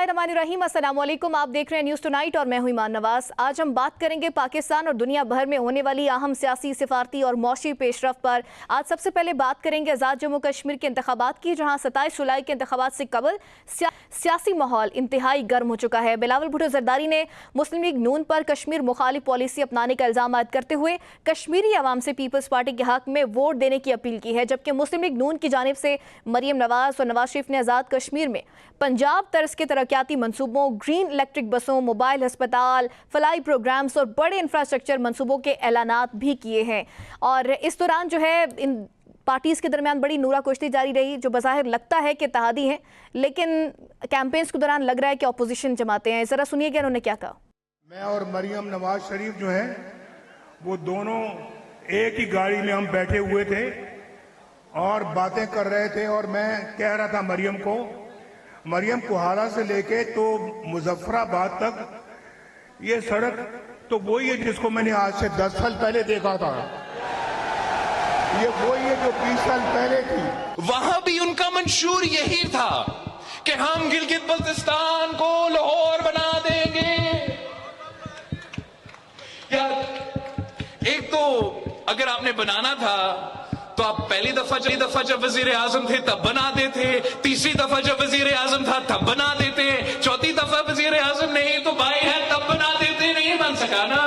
बिस्मिल्लाहिर्रहमानिर्रहीम, अस्सलाम वालेकुम। आप देख रहे हैं न्यूज़ टुनाइट और मैं हूं ईमान नवाज। आज हम बात करेंगे पाकिस्तान और दुनिया भर में होने वाली अहम सियासी, सिफारती और मौशी पेशरफ्त पर। आज सबसे पहले बात करेंगे आज़ाद जम्मू कश्मीर के इंतखाबात की, जहां 27 जुलाई के इंतखाबात से कबल सियासी माहौल इंतहाई गर्म हो चुका है। बिलावल भुट्टो जरदारी ने मुस्लिम लीग नून पर कश्मीर मुखालिफ पॉलिसी अपनाने का इल्ज़ाम आयद करते हुए कश्मीरी अवाम से पीपल्स पार्टी के हक में वोट देने की अपील की है, जबकि मुस्लिम लीग नून की जानिब से मरियम नवाज और नवाज शरीफ ने आज़ाद कश्मीर में पंजाब तर्ज के तरक्याती मनसूबों, ग्रीन इलेक्ट्रिक बसों, मोबाइल अस्पताल, फलाई प्रोग्राम्स और बड़े इंफ्रास्ट्रक्चर मनसूबों के ऐलानात भी किए हैं। और इस दौरान जो है इन पार्टीज़ के दरमियान बड़ी नूरा कुश्ती जारी रही, जो बज़ाहिर लगता है कि इत्तेहादी हैं, लेकिन कैंपेन्स के दौरान लग रहा है कि अपोजिशन जमाते हैं। ज़रा सुनिएगा उन्होंने क्या कहा। मैं और मरियम नवाज शरीफ जो है वो दोनों एक ही गाड़ी में हम बैठे हुए थे और बातें कर रहे थे, और मैं कह रहा था मरियम कुहारा से लेके तो मुजफ्फराबाद तक ये सड़क तो वही है जिसको मैंने आज से 10 साल पहले देखा था। ये वही है जो 20 साल पहले थी। वहां भी उनका मंशूर यही था कि हम गिलगित बल्तिस्तान को लाहौर बना देंगे। यार, एक तो अगर आपने बनाना था तो आप पहली दफा जब वजीर आजम थे तब बना देते, तीसरी दफा जब वजीर आजम था तब बना देते, चौथी दफा वजीर आजम नहीं तो भाई है तब बना देते। नहीं बन सका ना।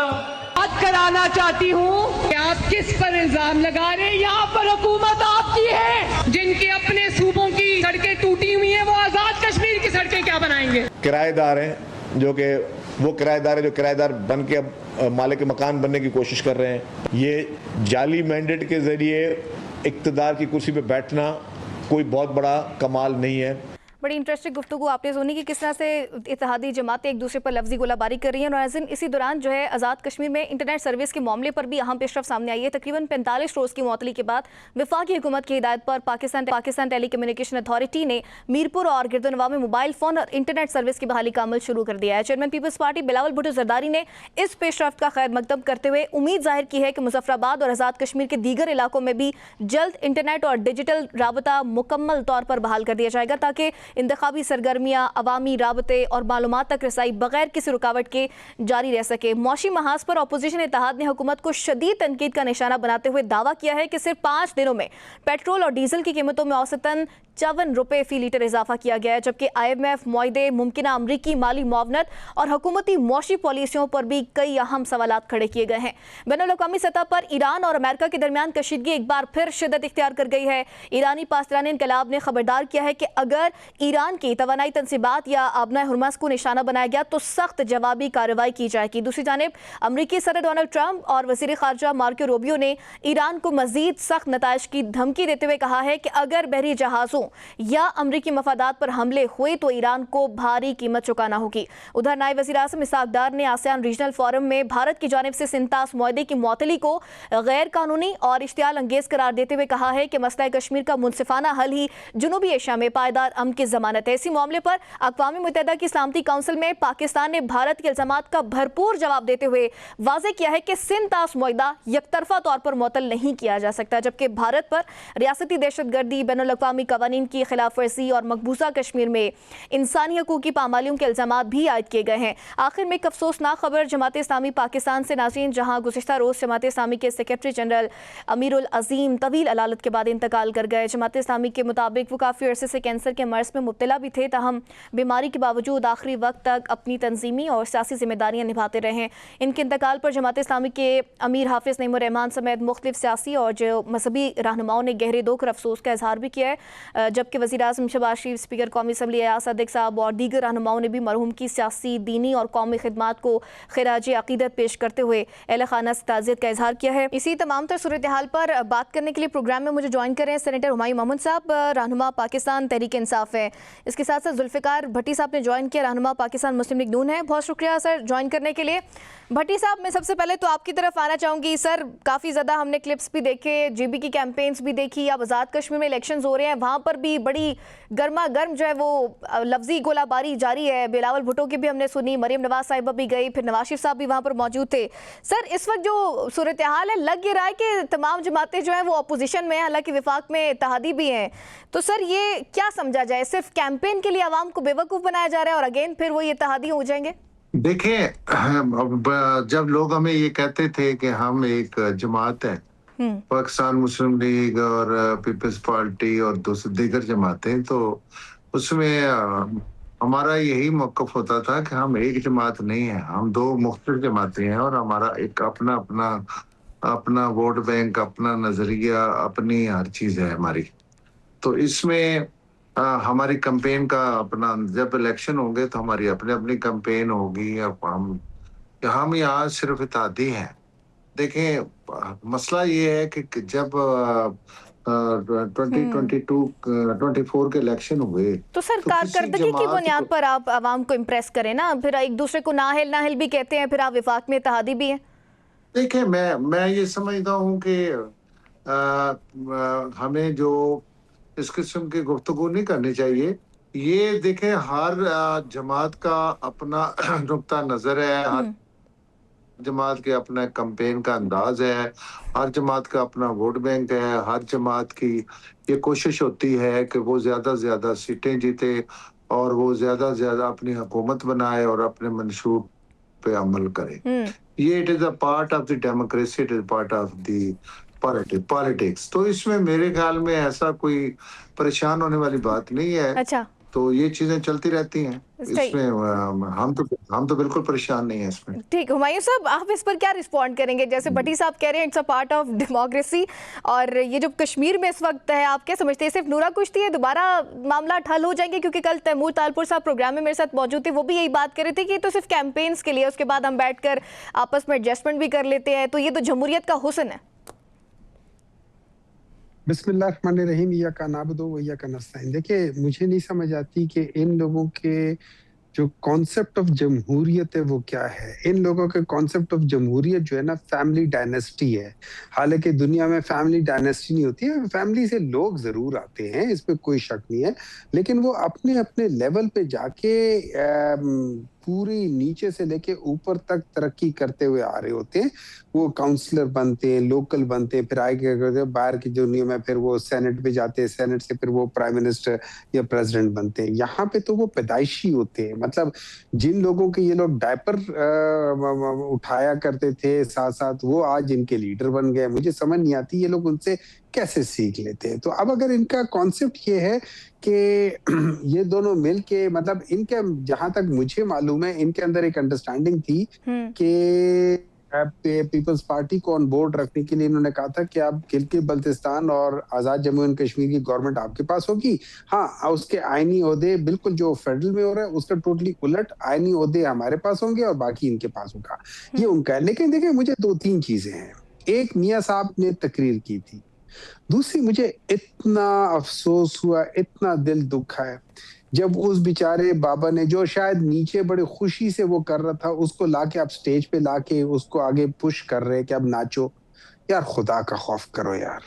बात कराना चाहती हूँ कि आप किस पर इल्जाम लगा रहे हैं। यहाँ पर हुकूमत आपकी है, जिनके अपने सूबों की सड़कें टूटी हुई हैं, वो आजाद कश्मीर की सड़कें क्या बनाएंगे। किराएदार हैं जो कि वो किराएदार है जो किराएदार बन के अब मालिक मकान बनने की कोशिश कर रहे हैं। ये जाली मैंडेट के जरिए इक्तदार की कुर्सी पे बैठना कोई बहुत बड़ा कमाल नहीं है। बड़ी इंटरेस्टिंग गुफ्तगू आपने सुनी कि किस तरह से इत्तेहादी जमातें एक दूसरे पर लफ्जी गोलाबारी कर रही हैं। और इसी दौरान जो है आज़ाद कश्मीर में इंटरनेट सर्विस के मामले पर भी अहम पेशरफ सामने आई है। तकरीबन 45 रोज़ की मुअत्तली के बाद वफाकी हुकूमत की हिदायत पर पाकिस्तान टेली कम्युनिकेशन अथॉरिटी ने मीरपुर और गिरदनवा में मोबाइल फ़ोन और इंटरनेट सर्विस की बहाली का अमल शुरू कर दिया है। Chairman People's Party Bilawal Bhutto Zardari ने इस पेशरफ का खैर मकदम करते हुए उम्मीद जाहिर की है कि मुजफ्फराबाद और आज़ाद कश्मीर के दीगर इलाकों में भी जल्द इंटरनेट और डिजिटल राबता मुकम्मल तौर पर बहाल कर दिया जाएगा, ताकि इंतखाबी सरगर्मियां, अवामी राबते और मालूमात तक रसाई बगैर किसी रुकावट के जारी रह सके। मौशी महाज पर अपोजिशन इत्तेहाद ने हुकूमत को शदीद तनकीद का निशाना बनाते हुए दावा किया है कि सिर्फ 5 दिनों में पेट्रोल और डीजल की कीमतों में औसतन 54 रुपये फी लीटर इजाफा किया गया है, जबकि IMF मुआहदे, मुमकिन अमरीकी माली मुआवनत और हुकूमती मौशी पॉलिसियों पर भी कई अहम सवालात खड़े किए गए हैं। बैनुल-अक़वामी सतह पर ईरान और अमेरिका के दरमियान कशीदगी एक बार फिर शिद्दत इख्तियार कर गई है। ईरानी पासदारान इनकलाब ने खबरदार किया है कि अगर ईरान की तवानाई तनसीबात या आबनाए हुर्मस को निशाना बनाया गया तो सख्त जवाबी कार्रवाई की जाएगी। दूसरी जानिब अमरीकी सदर डोनाल्ड ट्रंप और वज़ीर ख़ारजा मार्को रूबियो ने ईरान को मज़ीद सख्त नताइज की धमकी देते हुए कहा है कि अगर बहरी जहाज़ों या अमरीकी मफादात पर हमले हुए तो ईरान को भारी कीमत चुकाना होगी। उधर नायब वज़ीर आज़म इसहाक डार ने आसियान रीजनल फोरम में भारत की जानिब से सिंतास मुआहदे की मुअत्तली को गैर कानूनी और इश्तियाल अंगेज करार देते हुए कहा है कि मसला कश्मीर का मुनसिफाना हल ही जनूबी एशिया में पायदार अमन की जमानत है। इसी मामले पर अक़वाम मुत्तहिदा की सलामती काउंसिल में पाकिस्तान ने भारत के इल्ज़ामात का भरपूर जवाब देते हुए वाज़ेह किया है कि सिंतास मुआहदा यकतरफा तौर पर मुअत्तल नहीं किया जा सकता, जबकि भारत पर रियासती दहशतगर्दी, बैनुल-अक़वामी क़वानीन की खिलाफ वर्जी और मकबूजा कश्मीर में इंसानी हकूक़ की पामालियों के इल्ज़ामात भी आयद किए गए हैं। आखिर में एक अफसोसनाक खबर जमात इस्लामी पाकिस्तान से नाज़रीन, जहाँ गुज़िश्ता रोज़ जमात इस्लामी के सेक्रेटरी जनरल अमीरुल अज़ीम तवील अलालत के बाद इंतकाल कर गए। जमात इस्लामी के मुताबिक वो काफ़ी अरसे से कैंसर के मर्ज़ में मुब्तला भी थे, ताहम बीमारी के बावजूद आखिरी वक्त तक अपनी तंजीमी और सियासी जिम्मेदारियाँ निभाते रहे। इनके इंतकाल पर जमात इस्लामी के अमीर हाफिज़ नईमुर रहमान समेत मुख्तलिफ सियासी और जो मजहबी रहनुमाओं ने गहरे दुख और अफसोस का इजहार भी किया है, जबकि वज़ीर आज़म शहबाज शरीफ, स्पीकर कौमी असम्बली अयाज सदीक साहब और दीगर रहनुमाओं ने भी मरहूम की सियासी, दीनी और कौमी खिदमात को खिराज अक़ीदत पेश करते हुए अहले खाना से ताज़ियत का इजहार किया है। इसी तमाम तर सूरत हाल पर बात करने के लिए प्रोग्राम में मुझे ज्वाइन कर रहे हैं सेनेटर हुमायूं महमूद साहब, रहनुमा पाकिस्तान तहरीक इंसाफ है। इसके साथ साथ जुल्फ़िकार भट्टी साहब ने ज्वाइन किया, रहनुमा पाकिस्तान मुस्लिम लीग नून है। बहुत शुक्रिया सर ज्वाइन करने के लिए। भट्टी साहब, मैं सबसे पहले तो आपकी तरफ आना चाहूँगी। सर, काफ़ी ज़्यादा हमने क्लिप्स भी देखे, GB की कैंपेन्स भी देखी, अब आज़ाद कश्मीर में इलेक्शंस हो रहे हैं, वहाँ पर भी बड़ी गर्मा गर्म जो है वो लफ्जी गोलाबारी जारी है। बिलावल भुट्टो की भी हमने सुनी, मरियम नवाज साहिबा भी गई, फिर नवाज शरीफ साहब भी वहाँ पर मौजूद थे। सर, इस वक्त जो सूरत हाल है, लग ये रहा है कि तमाम जमातें जो हैं वो अपोजिशन में हैं, हालांकि विफाक में इत्तेहादी भी हैं। तो सर, ये क्या समझा जाए? सिर्फ कैंपेन के लिए आवाम को बेवकूफ बनाया जा रहा है और अगेन फिर वही इत्तेहादी हो जाएंगे? देखिए, जब लोग हमें ये कहते थे कि हम एक जमात है, पाकिस्तान मुस्लिम लीग और पीपल्स पार्टी और दूसरी दीगर जमातें, तो उसमें हमारा यही मौकफ होता था कि हम एक जमात नहीं है, हम दो मुख्तलिफ जमातें हैं और हमारा एक अपना अपना अपना वोट बैंक, अपना नजरिया, अपनी हर चीज है हमारी। तो इसमें हमारी कैंपेन का अपना, जब इलेक्शन होंगे तो हमारी अपनी अपनी कैंपेन होगी। अब हम यहाँ सिर्फ इत्तेहादी हैं। देखें, मसला ये है कि जब 2024 के इलेक्शन हुए तो सर तो किसी कारकर्दगी की जमात बुनियाद को- पर आप आवाम को इम्प्रेस करें ना, फिर एक दूसरे को नाहिल नाहिल भी कहते हैं, फिर आप विफाक में इत्तेहादी भी हैं। देखिए, मैं ये समझता हूँ कि हमें जो इस किस्म की गुफ्तगू नहीं करनी चाहिए। ये देखें, हर जमात का अपना नुक्ता नजर है, हर जमात के अपना कैंपेन का अंदाज है, हर जमात का अपना वोट बैंक है, हर जमात की ये कोशिश होती है कि वो ज्यादा से ज्यादा सीटें जीते और वो ज्यादा से ज्यादा अपनी हुकूमत बनाए और अपने मंशूब पे अमल करे। ये it is a part of the democracy, it is part of the politics. तो इसमें मेरे ख्याल में ऐसा कोई परेशान होने वाली बात नहीं है। अच्छा, तो ये चीजें चलती रहती हैं। सही। इसमें हम तो बिल्कुल परेशान नहीं है इसमें। ठीक, हुमायूं साहब आप इस पर क्या रिस्पॉन्ड करेंगे? जैसे भट्टी साहब कह रहे हैं it's a part of democracy, और ये जो कश्मीर में इस वक्त है, आप क्या समझते हैं सिर्फ नूरा कुश्ती है, दोबारा मामला हल हो जाएंगे? क्योंकि कल तैमूर तालपुर साहब प्रोग्राम में मेरे साथ मौजूद थे, वो भी यही बात कर रहे थे कि ये तो सिर्फ कैंपेन्स के लिए, उसके बाद हम बैठकर आपस में एडजस्टमेंट भी कर लेते हैं, तो ये तो जमहूरियत का हुस्न है। बिस्मिल्लाहिर्रहमानिर्रहीम, इय्याका नअबुदु व इय्याका नस्तईन। देखिए, मुझे नहीं समझ आती कि इन लोगों के जो कॉन्सेप्ट ऑफ जमहूरियत है वो क्या है। इन लोगों के कॉन्सेप्ट ऑफ जमहूरियत जो है ना, फैमिली डायनेस्टी है। हालांकि दुनिया में फैमिली डायनेस्टी नहीं होती है, फैमिली से लोग जरूर आते हैं, इस पे कोई शक नहीं है, लेकिन वो अपने अपने लेवल पे जाके पूरी नीचे से लेके ऊपर तक तरक्की करते हुए आ रहे होते हैं। वो काउंसलर बनते हैं, लोकल बनते हैं, फिर आगे बाहर की दुनिया में फिर वो सेनेट पे जाते हैं, सेनेट से फिर वो प्राइम मिनिस्टर या प्रेसिडेंट बनते हैं। यहाँ पे तो वो पैदाइशी होते हैं। मतलब जिन लोगों के ये लोग डायपर उठाया करते थे साथ साथ, वो आज इनके लीडर बन गए। मुझे समझ नहीं आती ये लोग उनसे कैसे सीख लेते हैं। तो अब अगर इनका कॉन्सेप्ट ये है कि ये दोनों मिलके, मतलब इनके, जहां तक मुझे मालूम है, इनके अंदर एक अंडरस्टैंडिंग थी कि पीपल्स पार्टी को ऑन बोर्ड रखने के लिए इन्होंने कहा था कि आप गिलगित बल्तिस्तान और आजाद जम्मू एंड कश्मीर की गवर्नमेंट आपके पास होगी। हाँ, उसके आईनी ओहदे बिल्कुल जो फेडरल में हो रहा है उसका टोटली उलट आईनी ओहदे हमारे पास होंगे और बाकी इनके पास होगा। ये उनका है। लेकिन देखिए, मुझे दो तीन चीजें हैं। एक, मियां साहब ने तकरीर की थी। दूसरी, मुझे इतना अफसोस हुआ, इतना दिल दुखा है जब उस बेचारे बाबा ने, जो शायद नीचे बड़ी खुशी से वो कर रहा था, उसको लाके आप स्टेज पे लाके उसको आगे पुश कर रहे कि अब नाचो। यार, खुदा का खौफ करो यार,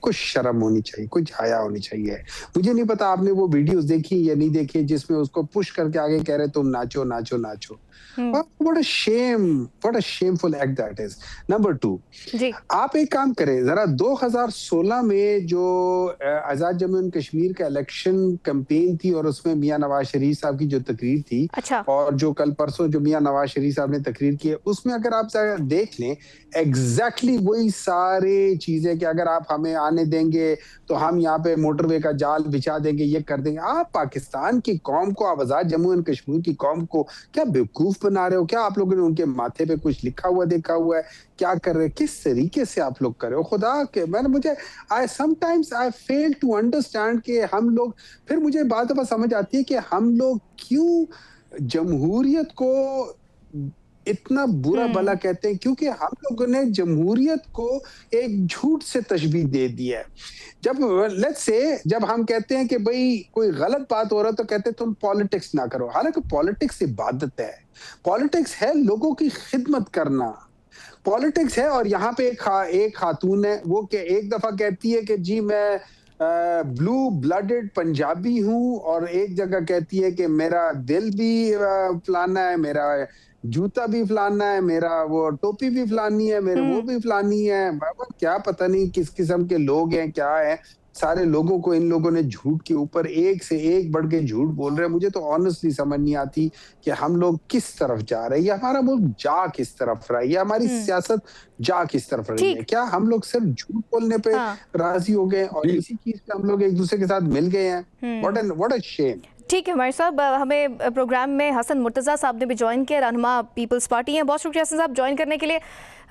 कुछ शर्म होनी चाहिए, कुछ हया होनी चाहिए। मुझे नहीं पता आपने वो वीडियोस देखी या नहीं देखी जिसमें उसको पुश करके आगे कह रहे तुम नाचो नाचो नाचो। What a shame, what a shameful act that is. Number 2, जी, आप एक काम करें जरा, 2016 में जो आजाद जम्मू एंड कश्मीर का इलेक्शन कैंपेन थी और उसमें मियां नवाज शरीफ साहब की जो तकरीर थी, अच्छा, और जो कल परसों जो मियां नवाज शरीफ साहब ने तकरीर की है, उसमें अगर आप जरा देख लें, एग्जैक्टली वही सारे चीजें कि अगर आप हमें आने देंगे तो हम यहाँ पे मोटरवे का जाल बिछा देंगे, ये कर देंगे। आप पाकिस्तान की कौम को, आप आजाद जम्मू एंड कश्मीर की कौम को क्या बेवकूफ बना रहे हो? क्या आप लोगों ने उनके माथे पे कुछ लिखा हुआ देखा हुआ है? क्या कर रहे हैं? किस तरीके से आप लोग कर रहे हो? खुदा के, मुझे sometimes I fail to understand कि हम लोग, फिर मुझे बात समझ आती है कि हम लोग क्यों जमहूरियत को इतना बुरा भला कहते हैं, क्योंकि हम लोगों ने जमहूरियत को एक झूठ से तशबीह दे दिया है। जब लेट्स से, जब हम कहते हैं कि भाई कोई गलत बात हो रहा है तो कहते हैं तुम पॉलिटिक्स ना करो। हालांकि पॉलिटिक्स इबादत है, पॉलिटिक्स है लोगों की खिदमत करना, पॉलिटिक्स है। और यहाँ पे एक खातून है, वो एक दफा कहती है कि जी मैं ब्लू ब्लडेड पंजाबी हूँ, और एक जगह कहती है कि मेरा दिल भी फलाना है, मेरा जूता भी फलाना है, मेरा वो टोपी भी फलानी है, मेरे वो भी फलानी है। बाबा क्या पता नहीं किस किस्म के लोग हैं, क्या है। सारे लोगों को इन लोगों ने झूठ के ऊपर एक से एक बढ़ के झूठ बोल रहे हैं। मुझे तो ऑनेस्टली समझ नहीं आती कि हम लोग किस तरफ जा रहे हैं, या हमारा मुल्क जा किस तरफ रहा है, या हमारी सियासत जा किस तरफ रही है। ठीक। क्या हम लोग सिर्फ झूठ बोलने पे हाँ। राजी हो गए और इसी चीज पे हम लोग एक दूसरे के साथ मिल गए हैं? What a shame. ठीक है हमारे साहब, हमें प्रोग्राम में हसन मुर्तज़ा साहब ने भी ज्वाइन किया, रहनुमा पीपल्स पार्टी हैं। बहुत शुक्रिया हसन साहब ज्वाइन करने के लिए।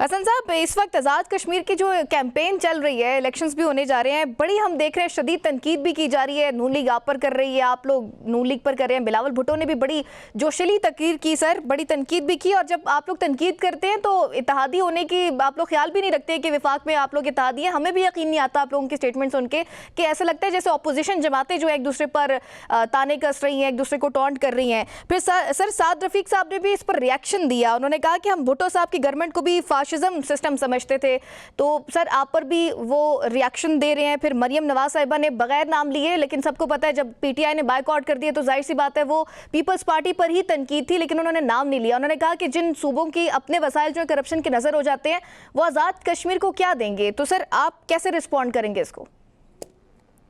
हसन साहब, इस वक्त आज़ाद कश्मीर की जो कैंपेन चल रही है, इलेक्शंस भी होने जा रहे हैं, बड़ी हम देख रहे हैं शदीद तनकीद भी की जा रही है। नून लीग आप पर कर रही है, आप लोग नून लीग पर कर रहे हैं। बिलावल भुट्टो ने भी बड़ी जोशीली तकरीर की सर, बड़ी तनकीद भी की। और जब आप लोग तनकीद करते हैं तो इत्तेहादी होने की आप लोग ख्याल भी नहीं रखते कि विफाक में आप लोग इत्तेहादी हैं। हमें भी यकीन नहीं आता आप लोगों की स्टेटमेंट सुन के कि ऐसा लगता है जैसे अपोजिशन जमातें जो एक दूसरे पर ताने कस रही हैं, एक दूसरे को टॉन्ट कर रही हैं। फिर सर साद रफीक साहब ने भी इस पर रिएक्शन दिया। उन्होंने कहा कि हम भुट्टो साहब की गवर्नमेंट को भी फाशिज्म सिस्टम समझते थे। तो सर आप पर भी वो रिएक्शन दे रहे हैं। फिर मरियम नवाज साहिबा ने बगैर नाम लिए, लेकिन सबको पता है जब पीटीआई ने बायकॉट कर दिया तो जाहिर सी बात है वो पीपल्स पार्टी पर ही तनकीद थी, लेकिन उन्होंने नाम नहीं लिया। उन्होंने कहा कि जिन सूबों की अपने वसाइल जो करप्शन के नजर हो जाते हैं वो आज़ाद कश्मीर को क्या देंगे। तो सर आप कैसे रिस्पॉन्ड करेंगे इसको?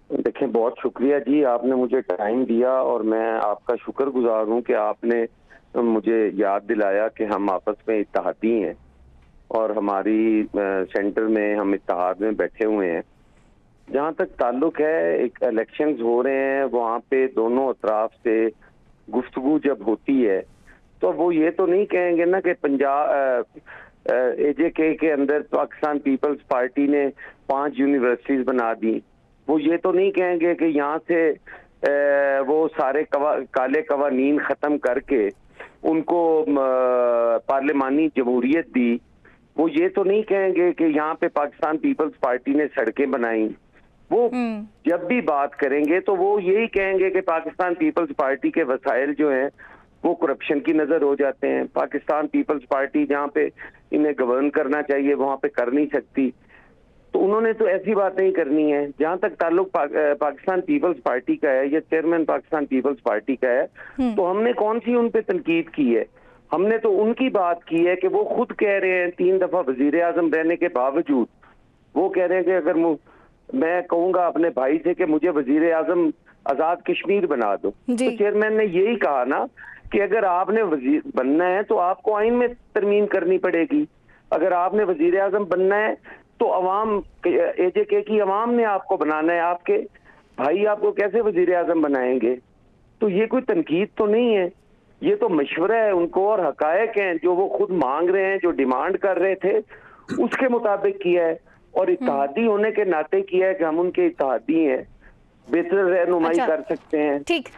देखें, बहुत शुक्रिया जी, आपने मुझे टाइम दिया और मैं आपका शुक्रगुजार हूँ कि आपने मुझे याद दिलाया कि हम आपस में इत्तेहादी हैं और हमारी सेंटर में हम इत्तेहाद में बैठे हुए हैं। जहाँ तक ताल्लुक है, एक इलेक्शंस हो रहे हैं, वहाँ पे दोनों अतराफ से गुफ्तगू जब होती है तो वो ये तो नहीं कहेंगे ना कि पंजाब AJK के अंदर पाकिस्तान पीपल्स पार्टी ने 5 यूनिवर्सिटीज बना दी। वो ये तो नहीं कहेंगे कि यहाँ से वो सारे काले कवानीन खत्म करके उनको पार्लिमानी जमहूरियत दी। वो ये तो नहीं कहेंगे कि यहाँ पे पाकिस्तान पीपल्स पार्टी ने सड़कें बनाई। वो जब भी बात करेंगे तो वो यही कहेंगे कि पाकिस्तान पीपल्स पार्टी के वसाइल जो हैं वो करप्शन की नजर हो जाते हैं। पाकिस्तान पीपल्स पार्टी जहाँ पे इन्हें गवर्न करना चाहिए वहाँ पे कर नहीं सकती। तो उन्होंने तो ऐसी बात नहीं करनी है। जहां तक ताल्लुक पाकिस्तान पीपल्स पार्टी का है या चेयरमैन पाकिस्तान पीपल्स पार्टी का है, तो हमने कौन सी उन पे तनकीद की है? हमने तो उनकी बात की है कि वो खुद कह रहे हैं 3 दफा वजीर आजम रहने के बावजूद वो कह रहे हैं कि अगर मैं कहूंगा अपने भाई से कि मुझे वजीर आजम आजाद कश्मीर बना दो, तो चेयरमैन ने यही कहा ना कि अगर आपने वजीर बनना है तो आपको आइन में तरमीम करनी पड़ेगी। अगर आपने वजीर आजम बनना है तो अवाम AJK की अवाम ने आपको बनाना है, आपके भाई आपको कैसे वजीर आजम बनाएंगे? तो ये कोई तनकीद तो नहीं है, ये तो मशवरा है उनको और हकायक हैं जो वो खुद मांग रहे हैं, जो डिमांड कर रहे थे उसके मुताबिक किया है और इत्तेहादी होने के नाते किया है कि हम उनके इत्तेहादी हैं, बेहतर रहनुमाई कर सकते हैं। ठीक।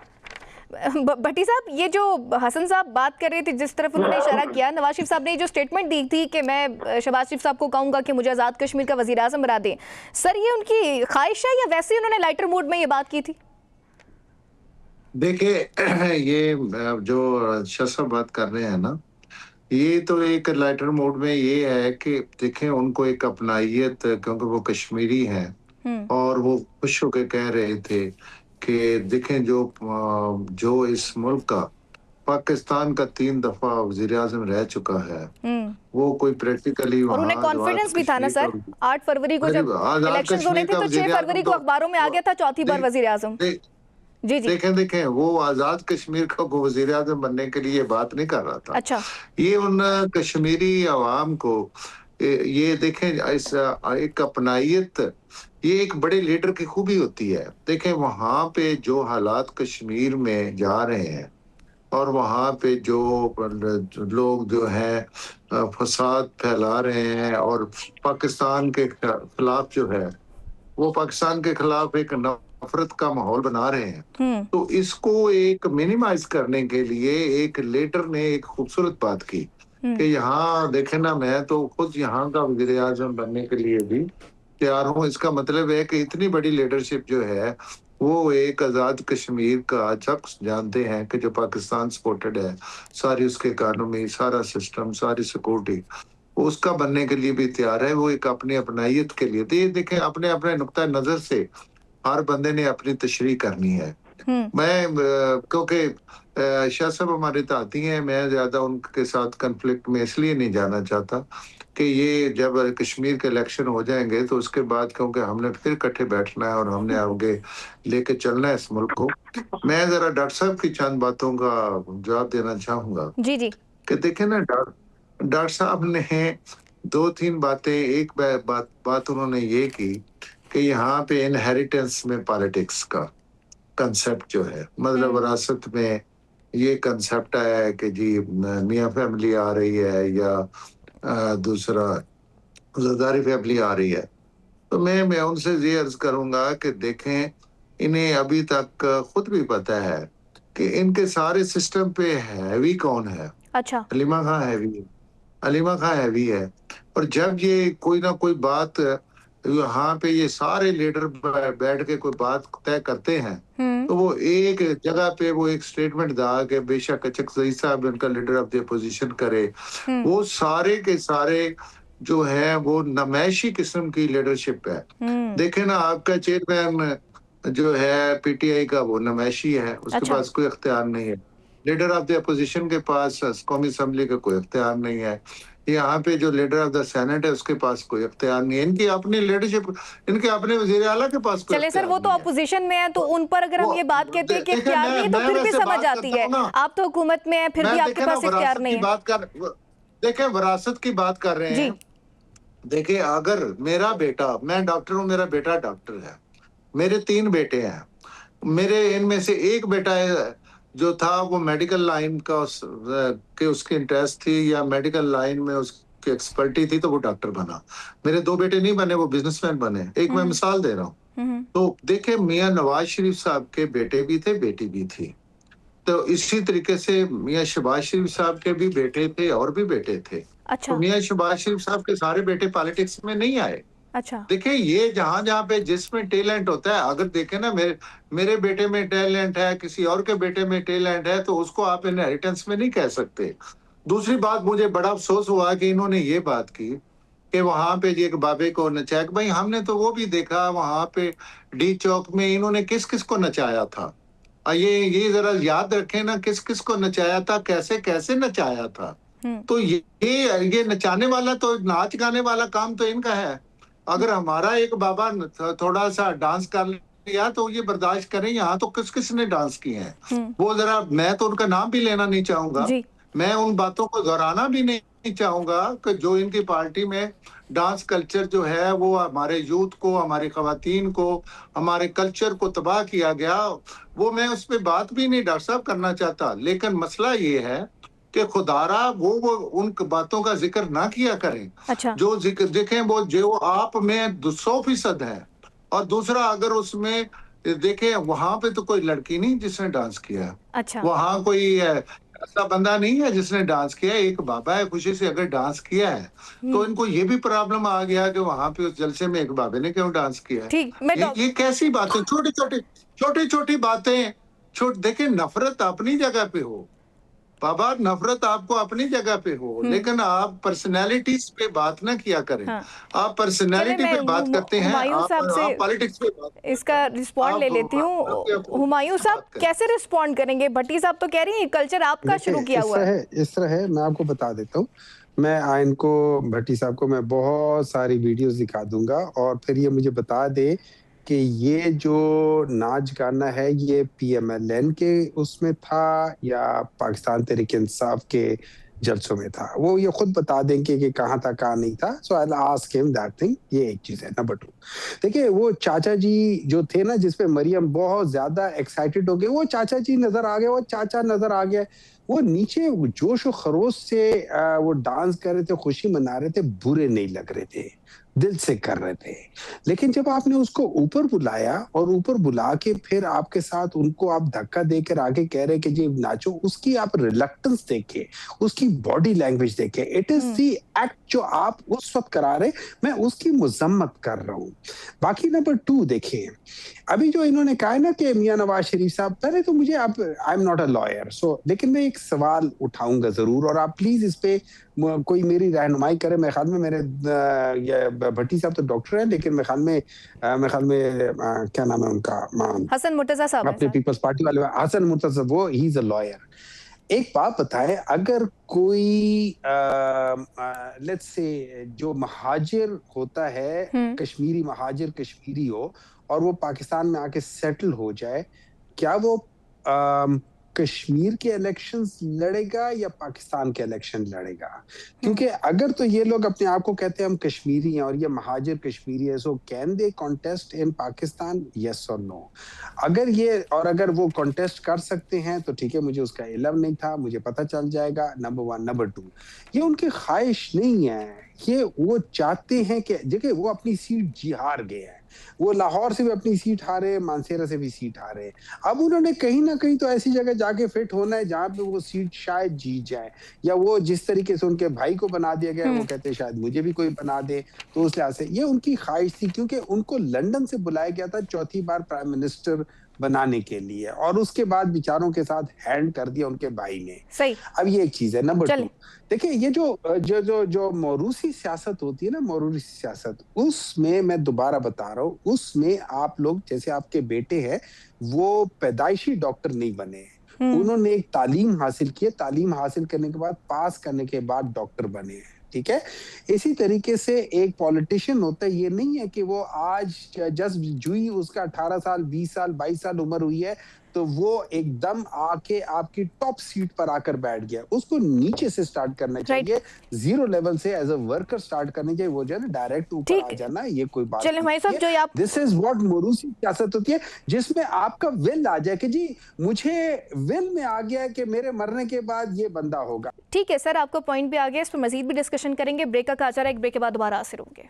भट्टी साहब, ये जो हसन साहब बात कर रहे थे, जिस तरफ उन्होंने इशारा किया, नवाज शरीफ साहब ने जो स्टेटमेंट दी थी कि मैं शहबाज शरीफ साहब को कहूंगा कि मुझे आज़ाद कश्मीर का वज़ीर आज़म बना दें, सर ये उनकी ख्वाहिश है या वैसे ही उन्होंने लाइटर मूड में ये बात की थी? देखिए, ये जो शाह बात कर रहे हैं ना, ये तो एक लाइटर मोड में ये है कि देखें उनको एक अपनाइयत, क्योंकि वो कश्मीरी हैं और वो खुश होकर कह रहे थे कि देखें जो इस मुल्क का पाकिस्तान का 3 दफा वजीर आजम रह चुका है, वो कोई प्रैक्टिकली और उन्हें कॉन्फिडेंस भी था ना सर। 8 फरवरी को जब इलेक्शन होने थे तो 6 फरवरी को अखबारों में आ गया था चौथी बार वजीर आजम। जी जी, देखें वो आजाद कश्मीर का वजीर आजम बनने के लिए बात नहीं कर रहा था। अच्छा, ये उन कश्मीरी अवाम को ये देखें इस एक अपनाइयत, ये एक बड़े लीडर की खूबी होती है। देखें वहां पे जो हालात कश्मीर में जा रहे हैं और वहां पे जो लोग जो हैं फसाद फैला रहे हैं और पाकिस्तान के खिलाफ जो है वो पाकिस्तान के खिलाफ एक नफरत का माहौल बना रहे हैं, तो इसको एक मिनिमाइज करने के लिए एक लीडर ने एक खूबसूरत बात की कि यहाँ देखे ना, मैं तो खुद यहाँ का वज़ीर आज़म बनने के लिए भी तैयार हूँ। इसका मतलब है कि इतनी बड़ी लीडरशिप जो है वो एक आजाद कश्मीर का शख्स जानते हैं कि जो पाकिस्तान सपोर्टेड है, सारी उसके इकानमी, सारा सिस्टम, सारी सिक्योरिटी, उसका बनने के लिए भी तैयार है। वो एक अपनी अपनाइयत के लिए, तो ये देखें अपने अपने नुक्ता नजर से हर बंदे ने अपनी तशरीह करनी है। मैं क्योंकि शाह साहब हमारे इत्तेहादी हैं, मैं ज्यादा उनके साथ कन्फ्लिक्ट में इसलिए नहीं जाना चाहता कि ये जब कश्मीर के इलेक्शन हो जाएंगे तो उसके बाद, क्योंकि हमने फिर इकट्ठे बैठना है और हमने आगे लेके चलना है इस मुल्क को। मैं जरा डॉक्टर साहब की चंद बातों का जवाब देना चाहूंगा जी जी। कि देखें ना, डॉक्टर साहब ने 2-3 बातें, एक बात उन्होंने ये की कि यहाँ पे इनहेरिटेंस में पॉलिटिक्स का कंसेप्ट जो है, मतलब विरासत में ये कंसेप्ट आया है कि जी मियाँ फैमिली आ रही है या दूसरा जरदारी फैमिली आ रही है। तो मैं उनसे ये अर्ज करूंगा कि देखें, इन्हें अभी तक खुद भी पता है कि इनके सारे सिस्टम पे हैवी कौन है। अच्छा। हलीमा खां हैवी है, हलीमा खां हैवी है। और जब ये कोई ना कोई बात यहाँ पे ये सारे लीडर बैठ के कोई बात तय करते हैं तो वो एक जगह पे वो एक स्टेटमेंट दा के बेशक अचकजई साहब उनका लीडर ऑफ द अपोजिशन करे, वो सारे के सारे जो है वो नमैशी किस्म की लीडरशिप है। देखे ना, आपका चेयरमैन जो है पीटीआई का वो नमैशी है, उसके अच्छा। पास कोई इख्तियार नहीं है। लीडर ऑफ द अपोजिशन के पास कौमी असम्बली का कोई इख्तियार नहीं है। यहाँ पे जो लीडर ऑफ द सेनेट है उसके पास कोई इख्तियार नहीं है। इनकी अपनी लीडरशिप, इनके अपने वजीर आला के पास कोई चले सर, वो तो अपोजिशन में है, तो उन पर अगर हम ये बात कहते हैं कि इख्तियार नहीं है तो फिर भी समझ आती है। आप तो हुकूमत में है, फिर भी आपके पास इख्तियार नहीं है। देखें, विरासत की बात कर रहे हैं। देखिए, अगर मेरा बेटा, मैं डॉक्टर हूँ, मेरा बेटा डॉक्टर है, मेरे 3 बेटे हैं, मेरे इनमें से एक बेटा जो था वो मेडिकल लाइन का उसकी इंटरेस्ट थी या मेडिकल लाइन में उसकी एक्सपर्टी थी तो वो डॉक्टर बना। मेरे 2 बेटे नहीं बने, वो बिजनेसमैन बने। एक मैं मिसाल दे रहा हूँ। तो देखे, मियाँ नवाज शरीफ साहब के बेटे भी थे, बेटी भी थी। तो इसी तरीके से मियाँ शहबाज शरीफ साहब के भी बेटे थे और भी बेटे थे। अच्छा। तो मियाँ शहबाज शरीफ साहब के सारे बेटे पॉलिटिक्स में नहीं आए। अच्छा। देखिए, ये जहां पे जिसमें टैलेंट होता है, अगर देखें ना, मेरे बेटे में टैलेंट है, किसी और के बेटे में टैलेंट है, तो उसको आप इनहेरिटेंस में नहीं कह सकते। दूसरी बात, मुझे बड़ा अफसोस हुआ कि इन्होंने ये बात की कि वहां पे एक बाबे को नचाया। भाई, हमने तो वो भी देखा वहां पे डी चौक में इन्होंने किस किस को नचाया था। ये जरा याद रखें ना, किस किस को नचाया था, कैसे कैसे नचाया था। तो ये नचाने वाला तो, नाच गाने वाला काम तो इनका है। अगर हमारा एक बाबा थोड़ा सा डांस कर लिया तो ये बर्दाश्त करें। यहाँ तो किस किस ने डांस किए हैं वो जरा, मैं तो उनका नाम भी लेना नहीं चाहूंगा, मैं उन बातों को दोहराना भी नहीं चाहूंगा कि जो इनकी पार्टी में डांस कल्चर जो है वो हमारे यूथ को, हमारी खवातीन को, हमारे कल्चर को तबाह किया गया, वो मैं उस पर बात भी नहीं डॉक्टर साहब करना चाहता। लेकिन मसला ये है कि खुदारा वो उन बातों का जिक्र ना किया करें। अच्छा। जो जिक्र देखें वो जो आप में 100% है। और दूसरा, अगर उसमें देखें, वहां पे तो कोई लड़की नहीं जिसने डांस किया। अच्छा। वहां कोई ऐसा बंदा नहीं है जिसने डांस किया। एक बाबा है, खुशी से अगर डांस किया है तो इनको ये भी प्रॉब्लम आ गया कि वहां पे उस जलसे में एक बाबे ने क्यों डांस किया है। ये कैसी बातें, छोटी छोटी बातें। देखें, नफरत अपनी जगह पे हो बाबा, नफरत आपको अपनी जगह पे हो, लेकिन आप पर्सनैलिटीज पे बात ना किया करें। आप पर्सनैलिटी पे बात करते हैं, आप पॉलिटिक्स पे बात। इसका रिस्पॉन्ड ले लेती हूँ। हुमायूं साहब कैसे रिस्पॉन्ड करेंगे? भट्टी साहब तो कह रही है कल्चर आपका शुरू किया हुआ है। इस तरह है, मैं आपको बता देता हूँ। मैं आयन को, भट्टी साहब को मैं बहुत सारी वीडियोस दिखा दूंगा और फिर ये मुझे बता दे कि ये जो नाच गाना है ये पीएमएलएन के उसमें था या पाकिस्तान तहरीक इंसाफ के जलसों में था। वो ये खुद बता देंगे कि कहाँ था कहाँ नहीं था। So I will ask him that thing. ये एक चीज है। नंबर 2, देखिए, वो चाचा जी जो थे ना, जिसपे मरियम बहुत ज्यादा एक्साइटेड हो गए, वो चाचा जी नजर आ गए, वो चाचा नजर आ गया। वो नीचे जोश और खरोश से वो डांस कर रहे थे, खुशी मना रहे थे, बुरे नहीं लग रहे थे, दिल से कर रहे थे। लेकिन जब आपने उसको ऊपर बुलाया और ऊपर बुला के फिर आपके साथ उनको आप धक्का देकर आगे कह रहे कि जी नाचो, उसकी आप रिलक्टेंस देखे, उसकी बॉडी लैंग्वेज देखे। इट इज दी एक्ट जो आप उस वक्त करा रहे, मैं उसकी मुजम्मत कर रहा हूँ। बाकी नंबर 2 देखें, अभी जो इन्होंने कहा है ना कि मियां नवाज शरीफ साहब, पहले तो मुझे, अब I am not a lawyer, so लेकिन मैं ये एक सवाल उठाऊंगा जरूर, और आप प्लीज इस पे कोई मेरी रहनुमाई करे। मेरे ख्याल में मेरे भट्टी साहब तो डॉक्टर है, लेकिन मेरे ख्याल में क्या नाम है उनका, हसन मुर्तजा साहब अपने पीपल्स पार्टी वाले हसन मुर्तजा, वो ही इज अ लॉयर। एक बात बताएं, अगर कोई लेट्स से जो महाजिर होता है, कश्मीरी महाजिर कश्मीरी हो और वो पाकिस्तान में आके सेटल हो जाए, क्या वो कश्मीर के इलेक्शंस लड़ेगा या पाकिस्तान के इलेक्शन लड़ेगा? क्योंकि अगर तो ये लोग अपने आप को कहते हैं हम कश्मीरी हैं और ये महाजिर कश्मीरी है, so can they contest in Pakistan, yes और नो? अगर वो कॉन्टेस्ट कर सकते हैं तो ठीक है, मुझे उसका इल्म नहीं था, मुझे पता चल जाएगा, नंबर 1। नंबर 2, ये उनकी ख्वाहिश नहीं है, ये वो चाहते हैं कि देखिए वो अपनी सीट जी हार गए हैं, वो लाहौर से भी अपनी सीट हारे, मानसेरा से भी सीट हारे। अब उन्होंने कहीं ना कहीं तो ऐसी जगह जाके फिट होना है जहां पे वो सीट शायद जीत जाए, या वो जिस तरीके से उनके भाई को बना दिया गया, वो कहते हैं शायद मुझे भी कोई बना दे। तो उस लिहाज से ये उनकी ख्वाहिश थी, क्योंकि उनको लंदन से बुलाया गया था चौथी बार प्राइम मिनिस्टर बनाने के लिए, और उसके बाद बेचारों के साथ हैंड कर दिया उनके भाई ने। सही। अब ये एक चीज है। नंबर 2, देखिए ये जो मौरूसी सियासत होती है ना, मौरूसी सियासत, उसमें मैं दोबारा बता रहा हूँ, उसमें आप लोग जैसे आपके बेटे हैं, वो पैदाइशी डॉक्टर नहीं बने, उन्होंने एक तालीम हासिल की है, तालीम हासिल करने के बाद, पास करने के बाद डॉक्टर बने हैं, ठीक है? इसी तरीके से एक पॉलिटिशियन होता है, ये नहीं है कि वो आज जस्ट जुई उसका 18 साल 20 साल 22 साल उम्र हुई है तो वो एकदम आके आपकी टॉप सीट पर आकर बैठ गया। उसको नीचे से स्टार्ट करना चाहिए, जीरो लेवल से एज अ वर्कर स्टार्ट करनी चाहिए। वो जो है ना डायरेक्ट ऊपर आ जाना, ये कोई बात नहीं। दिस इज व्हाट मोरूसी सियासत होती है, जिसमें आपका विल आ जाए कि जी मुझे विल में आ गया कि मेरे मरने के बाद ये बंदा होगा। ठीक है सर, आपका पॉइंट भी आ गया, इस पर मजीद भी डिस्कशन करेंगे। ब्रेक का कहा जा रहा है, एक ब्रेक के बाद दोबारा हाजिर होंगे।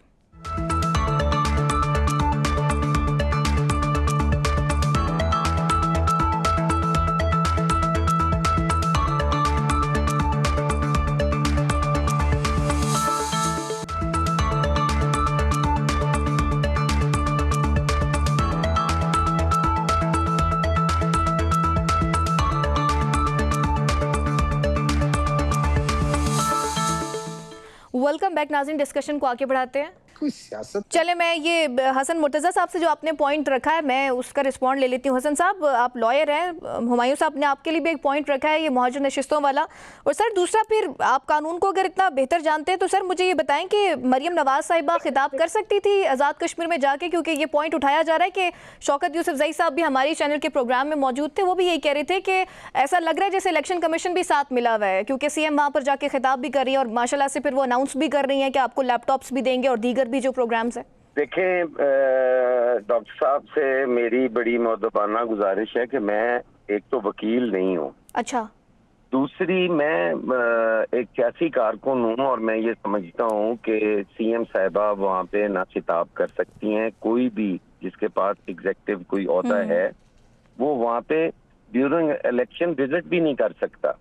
वेलकम बैक नाज़रीन, डिस्कशन को आगे बढ़ाते हैं। कोई सियासत चले, मैं ये हसन मुर्तज़ा साहब से जो आपने पॉइंट रखा है, मैं उसका रिस्पॉन्ड ले लेती हूँ। हसन साहब, आप लॉयर हैं, हुमायूं साहब ने आपके लिए भी एक पॉइंट रखा है, ये मुहाजिर नशिस्तों वाला। और सर दूसरा, फिर आप कानून को अगर इतना बेहतर जानते हैं तो सर मुझे ये बताएं कि मरियम नवाज साहिबा खिताब कर सकती थी आज़ाद कश्मीर में जाके? क्योंकि ये पॉइंट उठाया जा रहा है कि शौकत यूसुफजई साहब भी हमारे चैनल के प्रोग्राम में मौजूद थे, वो भी यही कह रहे थे कि ऐसा लग रहा है जैसे इलेक्शन कमीशन भी साथ मिला हुआ है, क्योंकि सीएम वहाँ पर जाके खिताब भी कर रही है और माशाल्लाह से फिर वो अनाउंस भी कर रही हैं कि आपको लैपटॉप्स भी देंगे और दीगर भी जो प्रोग्राम्स है। देखें, डॉक्टर साहब से मेरी बड़ी मुअद्दबाना गुजारिश है कि मैं एक तो वकील नहीं हूँ, अच्छा, दूसरी मैं एक सियासी कारकुन हूँ, और मैं ये समझता हूँ कि सीएम साहिबा वहाँ पे ना खिताब कर सकती हैं। कोई भी जिसके पास एग्जेक्टिव कोई ओहदा है वो वहाँ पे ड्यूरिंग इलेक्शन विजिट भी नहीं कर सकता,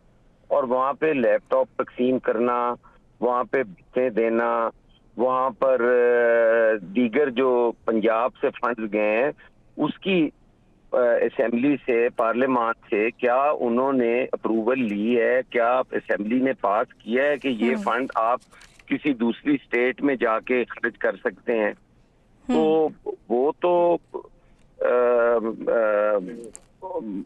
और वहाँ पे लैपटॉप तकसीम करना, वहाँ पे भत्ते देना, वहाँ पर दीगर जो पंजाब से फंड्स गए हैं उसकी असेंबली से, पार्लियामान से क्या उन्होंने अप्रूवल ली है, क्या असेंबली ने पास किया है कि ये फंड आप किसी दूसरी स्टेट में जाके खर्च कर सकते हैं? तो वो तो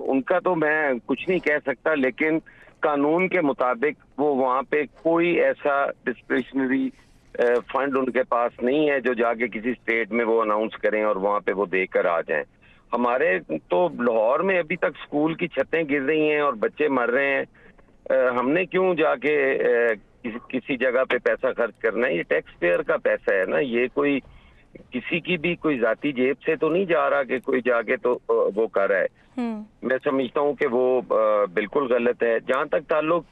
उनका तो मैं कुछ नहीं कह सकता, लेकिन कानून के मुताबिक वो वहाँ पे कोई ऐसा डिस्क्रिशनरी फंड उनके पास नहीं है जो जाके किसी स्टेट में वो अनाउंस करें और वहाँ पे वो देकर आ जाएं। हमारे तो लाहौर में अभी तक स्कूल की छतें गिर रही हैं और बच्चे मर रहे हैं। हमने क्यों जाके किसी जगह पे पैसा खर्च करना है? ये टैक्स पेयर का पैसा है ना, ये कोई किसी की भी कोई जाती जेब से तो नहीं जा रहा कि कोई जाके तो वो कर रहा है। मैं समझता हूँ कि वो बिल्कुल गलत है। जहाँ तक ताल्लुक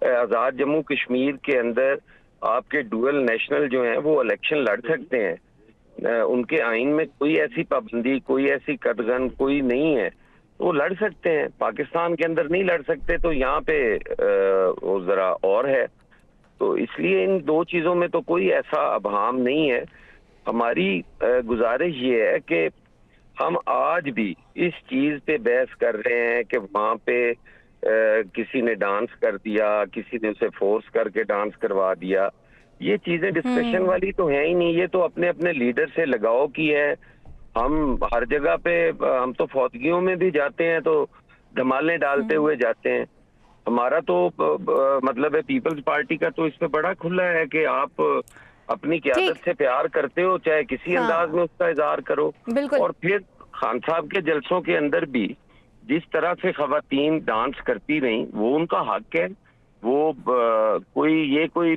आज़ाद जम्मू कश्मीर के अंदर आपके डुअल नेशनल जो हैं वो इलेक्शन लड़ सकते हैं, उनके आइन में कोई ऐसी पाबंदी, कोई ऐसी कदगन कोई नहीं है, वो लड़ सकते हैं। पाकिस्तान के अंदर नहीं लड़ सकते, तो यहाँ पे वो जरा और है। तो इसलिए इन दो चीजों में तो कोई ऐसा अभाम नहीं है। हमारी गुजारिश ये है कि हम आज भी इस चीज पे बहस कर रहे हैं कि वहाँ पे किसी ने डांस कर दिया, किसी ने उसे फोर्स करके डांस करवा दिया, ये चीजें डिस्कशन वाली तो है ही नहीं। ये तो अपने अपने लीडर से लगाव की है। हम हर जगह पे, हम तो फौतगियों में भी जाते हैं तो धमालें डालते हुए जाते हैं। हमारा तो मतलब है पीपल्स पार्टी का तो इस पे बड़ा खुला है कि आप अपनी क़यादत से प्यार करते हो, चाहे किसी अंदाज में उसका इजहार करो। बिल्कुल। और फिर खान साहब के जलसों के अंदर भी जिस तरह से खवातीन डांस करती रहीं, वो उनका हक है। वो कोई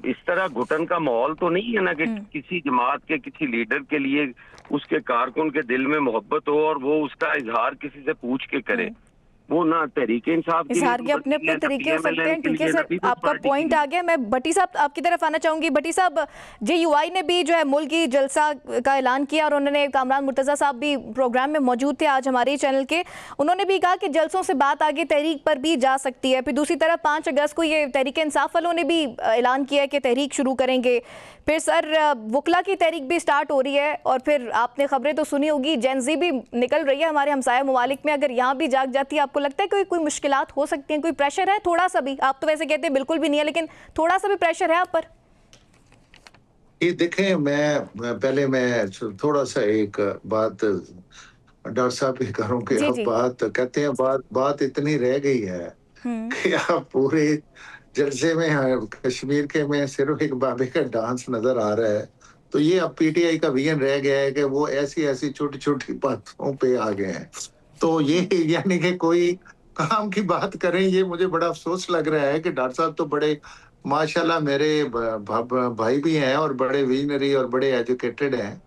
इस तरह घुटन का माहौल तो नहीं है ना कि किसी जमात के किसी लीडर के लिए उसके कारकुन के दिल में मोहब्बत हो और वो उसका इजहार किसी से पूछ के करे। वो ना तहरीक इंसाफ इजहार के अपने अपने तरीके हो सकते हैं। ठीक है सर, आपका पॉइंट आ गया। मैं भट्टी साहब आपकी तरफ आना चाहूंगी। भट्टी साहब, JUI ने भी जो है मुल्की जलसा का ऐलान किया और उन्होंने, कामरान मुर्तज़ा साहब भी प्रोग्राम में मौजूद थे आज हमारे चैनल के, उन्होंने भी कहा कि जलसों से बात आगे तहरीक पर भी जा सकती है। फिर दूसरी तरफ 5 अगस्त को ये तहरीक इंसाफ वालों ने भी ऐलान किया है कि तहरीक शुरू करेंगे। फिर सर वकला की तहरीक भी स्टार्ट हो रही है और फिर आपने खबरें तो सुनी होगी, जेनजी भी निकल रही है हमारे हमसाया ममालिक में। अगर यहाँ भी जाग जाती है, आपको लगता है कोई मुश्किलात हो सकती हैं, कोई प्रेशर है थोड़ा सा भी? आप तो वैसे कहते हैं बिल्कुल भी नहीं है, लेकिन थोड़ा सा भी प्रेशर है आप पर? ये देखें, मैं थोड़ा सा एक बात डॉक्टर साहब के करूं कि अब बात कहते हैं, बात इतनी रह गई है कि आप पूरे जलसे में कश्मीर के में सिर्फ एक बाबे का डांस नजर आ रहा है। तो ये अब PTI का विजन रह गया है कि वो ऐसी छोटी छोटी बातों पे आ गए हैं। तो ये यानी कि कोई काम की बात करें, ये मुझे बड़ा अफसोस लग रहा है कि डॉक्टर साहब तो बड़े माशाल्लाह मेरे भाई भी हैं और बड़े विजनरी और बड़े एजुकेटेड हैं,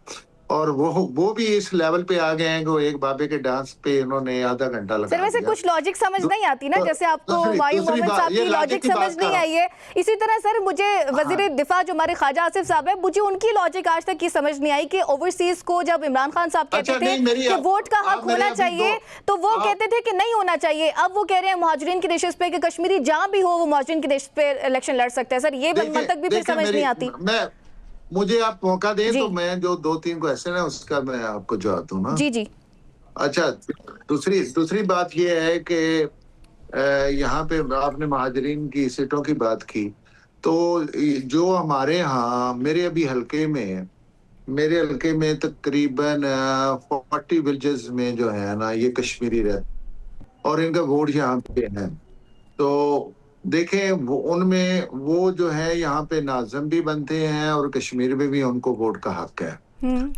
और वो भी इस लेवल पे आ गए हैं कि वो एक बाबे के डांस पे उन्होंने आधा घंटा लगा सर, वैसे दिया। कुछ लॉजिक समझ नहीं आती ना, जैसे आपको वायु मोहम्मद साहब की लॉजिक समझ नहीं आई है, इसी तरह सर मुझे वजीर दिफा जो हमारे ख्वाजा आसिफ साहब है, मुझे उनकी लॉजिक आज तक की समझ नहीं आई कि ओवरसीज को जब इमरान खान साहब कहते थे कि वोट का हक होना चाहिए तो वो कहते थे कि नहीं होना चाहिए। अब वो कह रहे हैं मुहाजिरीन के बेसिस पे कि कश्मीरी जहां भी हो वो मुहाजिरीन के बेसिस पे इलेक्शन लड़ सकते हैं। सर ये मंतक भी फिर समझ नहीं आती। मुझे आप मौका दें तो मैं जो 2-3 क्वेश्चन है उसका मैं आपको जवाब दूं ना। जी। अच्छा, दूसरी बात ये है कि यहाँ पे आपने महाजरीन की सीटों की बात की, तो जो हमारे यहाँ मेरे हल्के में तकरीबन 40 विलेजेस में जो है ना ये कश्मीरी रहते और इनका वोट यहाँ पे है। तो देखें, वो उनमें वो जो है यहाँ पे नाज़िम भी बनते हैं और कश्मीर में भी उनको वोट का हक है।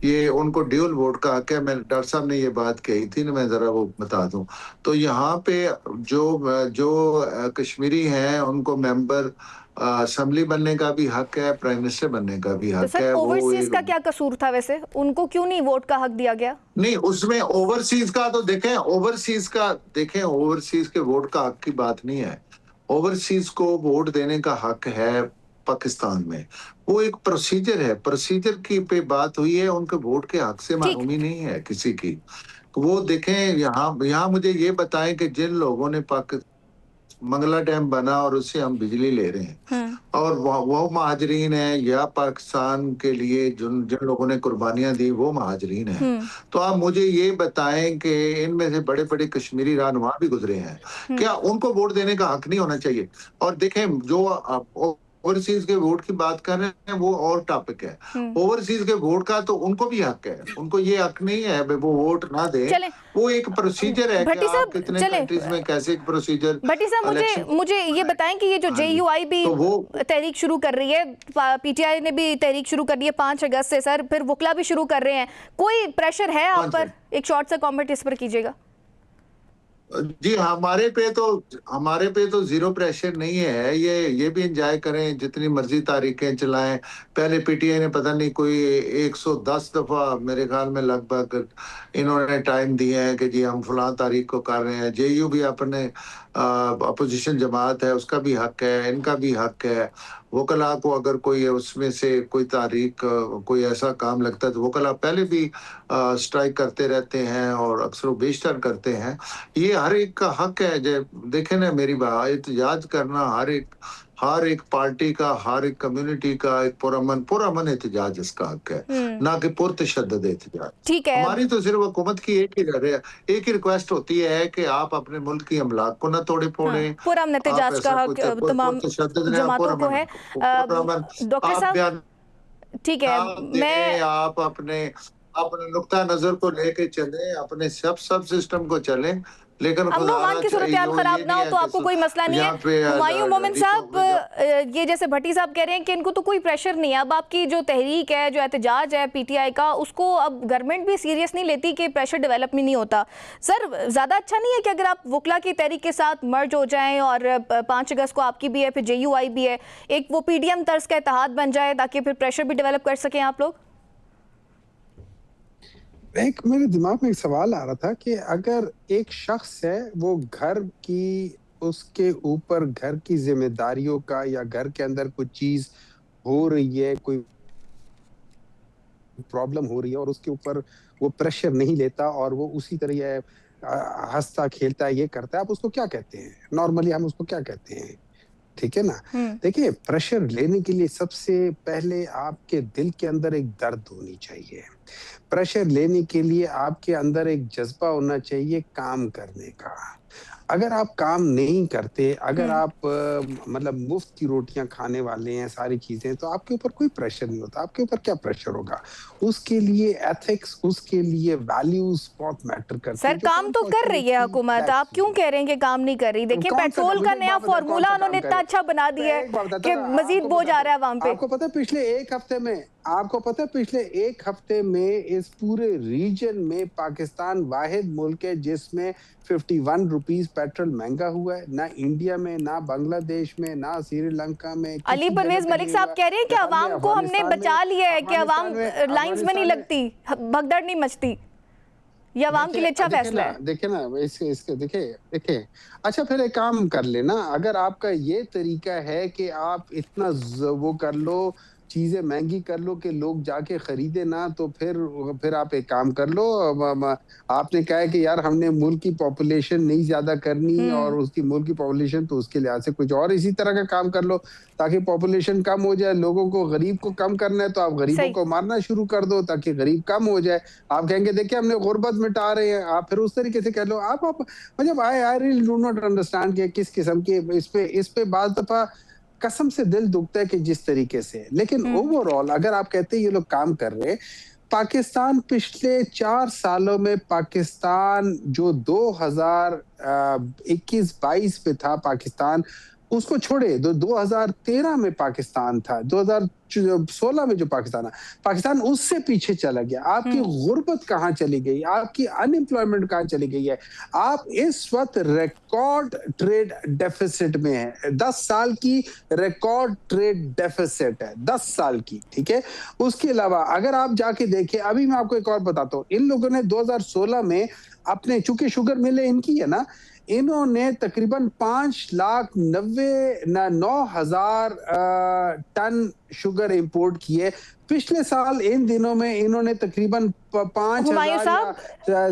ये उनको ड्यूल वोट का हक है। मैं डॉक्टर साहब ने ये बात कही थी ना, मैं जरा वो बता दूं। तो यहाँ पे जो कश्मीरी हैं उनको मेंबर असेंबली बनने का भी हक है, प्राइम मिनिस्टर बनने का भी हक है। ओवरसीज का क्या कसूर था वैसे, उनको क्यों नहीं वोट का हक दिया गया? नहीं, उसमें ओवरसीज का तो देखें, ओवरसीज के वोट का हक की बात नहीं है। ओवरसीज को वोट देने का हक है पाकिस्तान में। वो एक प्रोसीजर है, प्रोसीजर की पे बात हुई है, उनके वोट के हक से महरूम ही नहीं है किसी की। वो देखें, यहाँ मुझे ये बताएं कि जिन लोगों ने मंगला डैम बना और उससे हम बिजली ले रहे हैं और वो महाजरीन है या पाकिस्तान के लिए जिन लोगों ने कुर्बानियां दी वो महाजरीन है। तो आप मुझे ये बताएं कि इनमें से बड़े बड़े कश्मीरी रहनुमा भी गुजरे हैं, क्या उनको वोट देने का हक नहीं होना चाहिए? और देखें, जो ओवरसीज के वोट की बात कर रहे हैं वो और टॉपिक है। ओवरसीज के वोट का तो उनको भी हक है, उनको ये हक नहीं है वो वोट ना दे। वो एक प्रोसीजर है कि आप कितने कंट्रीज में कैसे प्रोसीजर। भट्टी साहब, मुझे ये बताएं कि ये जो JUI भी तहरीक शुरू कर रही है, PTI ने भी तहरीक शुरू कर दी है 5 अगस्त से सर, फिर वकला भी शुरू कर रहे हैं, कोई प्रेशर है आप पर? एक शॉर्ट सा कमेंट इस पर कीजिएगा। जी, हमारे पे तो जीरो प्रेशर नहीं है। ये भी एंजॉय करें, जितनी मर्जी तारीखें चलाएं। पहले PTI ने पता नहीं कोई 110 दफा मेरे ख्याल में लगभग इन्होंने टाइम दिए हैं कि जी हम फलां तारीख को कर रहे हैं। JU भी अपने अपोजिशन जमात है, उसका भी हक है, इनका भी हक है। वकला को अगर कोई उसमें से कोई तारीख कोई ऐसा काम लगता है तो वकला पहले भी स्ट्राइक करते रहते हैं और अक्सर बेशतर करते हैं। ये हर एक का हक है। देखें ना, मेरी बात एहतजाज करना हर एक पार्टी का, हर एक कम्युनिटी का एक पुरअमन एहतजाज इसका हक है, ना कि पुरतशद्दुद एहतजाज। ठीक है। हमारी तो सिर्फ हुकूमत की एक ही रिक्वेस्ट होती है कि आप अपने मुल्क की अमलाक को ना तोड़े फोड़े। पुरअमन एहतजाज का हक तमाम जमातों को है। डॉक्टर आप साहब, बयान ठीक है, मैं आप अपने अपने नुक्ता नजर को लेके चले, अपने सब सिस्टम को चले, लेकिन अमन अमान की सूरत हाल खराब ना हो तो आपको कोई मसला नहीं है। हुमायूं मोमिन साहब, ये जैसे भट्टी साहब कह रहे हैं कि इनको तो कोई प्रेशर नहीं है। अब आपकी जो तहरीक है, जो एहतजाज है पीटीआई का, उसको अब गवर्नमेंट भी सीरियस नहीं लेती कि प्रेशर डेवलप नहीं होता। सर, ज़्यादा अच्छा नहीं है कि अगर आप वकला की तहरीक के साथ मर्ज हो जाएं और 5 अगस्त को आपकी भी है, फिर JUI भी है, एक वो PDM तर्ज का इत्तेहाद बन जाए ताकि फिर प्रेशर भी डेवलप कर सकें आप लोग? एक मेरे दिमाग में एक सवाल आ रहा था कि अगर एक शख्स है, वो घर की, उसके ऊपर घर की जिम्मेदारियों का, या घर के अंदर कोई चीज हो रही है, कोई प्रॉब्लम हो रही है और उसके ऊपर वो प्रेशर नहीं लेता और वो उसी तरह हंसता खेलता है, ये करता है, आप उसको क्या कहते हैं? नॉर्मली हम उसको क्या कहते हैं? ठीक है ना? देखिए, प्रेशर लेने के लिए सबसे पहले आपके दिल के अंदर एक दर्द होनी चाहिए। प्रेशर लेने के लिए आपके अंदर एक जज्बा होना चाहिए काम करने का। अगर आप काम नहीं करते, अगर आप मतलब मुफ्त की रोटियां खाने वाले हैं, सारी चीजें, तो आपके ऊपर कोई प्रेशर नहीं होता। आपके ऊपर क्या प्रेशर होगा? उसके लिए एथिक्स, उसके लिए वैल्यूज बहुत मैटर करते सर, हैं। काम तो कर रही है हुकूमत, आप क्यों कह रहे हैं कि काम नहीं कर रही? देखिए, पेट्रोल का नया फॉर्मूला उन्होंने इतना अच्छा बना दिया है कि मजीद बोझ आ रहा है आवाम पे। आपको पता है पिछले एक हफ्ते में इस पूरे रीजन में पाकिस्तान वाहिद मुल्क है जिसमें 51 रुपीस पेट्रोल महंगा हुआ है। ना इंडिया में, ना बांग्लादेश में, ना श्रीलंका में। अली परवेज मलिक साहब कह रहे हैं कि अवाम को हमने बचा लिया है, कि अवाम लाइंस में नहीं लगती, भगदड़ नहीं मचती। ये अवाम के लिए अच्छा फैसला है। देखिए ना, इसके देखिए। अच्छा, फिर एक काम कर लेना, अगर आपका ये तरीका है कि आप इतना वो कर लो, चीजें महंगी कर लो कि लोग जाके खरीदे ना, तो फिर आप एक काम कर लो। आपने कहा है कि यार हमने मुल्क की पॉपुलेशन नहीं ज्यादा करनी, और उसकी मुल्क की पॉपुलेशन तो उसके लिहाज से कुछ और इसी तरह का काम कर लो ताकि पॉपुलेशन कम हो जाए। लोगों को, गरीब को कम करना है तो आप गरीबों को मारना शुरू कर दो ताकि गरीब कम हो जाए। आप कहेंगे देखिए हमने गुर्बत मिटा रहे हैं, आप फिर उस तरीके से कह लो। आप मतलब I really do not understand कि किस किस्म के इस पे बात दफा कसम से दिल दुखता है कि जिस तरीके से। लेकिन ओवरऑल अगर आप कहते हैं ये लोग काम कर रहे हैं, पाकिस्तान पिछले 4 सालों में, पाकिस्तान जो 2021-22 पे था पाकिस्तान, उसको छोड़े 2013 में पाकिस्तान था, 2016 में जो पाकिस्तान उससे पीछे चला गया। आपकी गुर्बत कहाँ चली गई? आपकी अनएम्प्लॉयमेंट कहाँ चली गई है? आप इस वक्त रिकॉर्ड ट्रेड डेफिसिट में है। 10 साल की रिकॉर्ड ट्रेड डेफिसिट है, 10 साल की। ठीक है, उसके अलावा अगर आप जाके देखें, अभी मैं आपको एक और बताता हूँ, इन लोगों ने 2016 में अपने, चूंकि शुगर मिलें इनकी है ना, इन्होंने तकरीबन 5,09,000 टन शुगर इंपोर्ट किए। पिछले साल इन दिनों में इन्होंने तकरीबन 5,000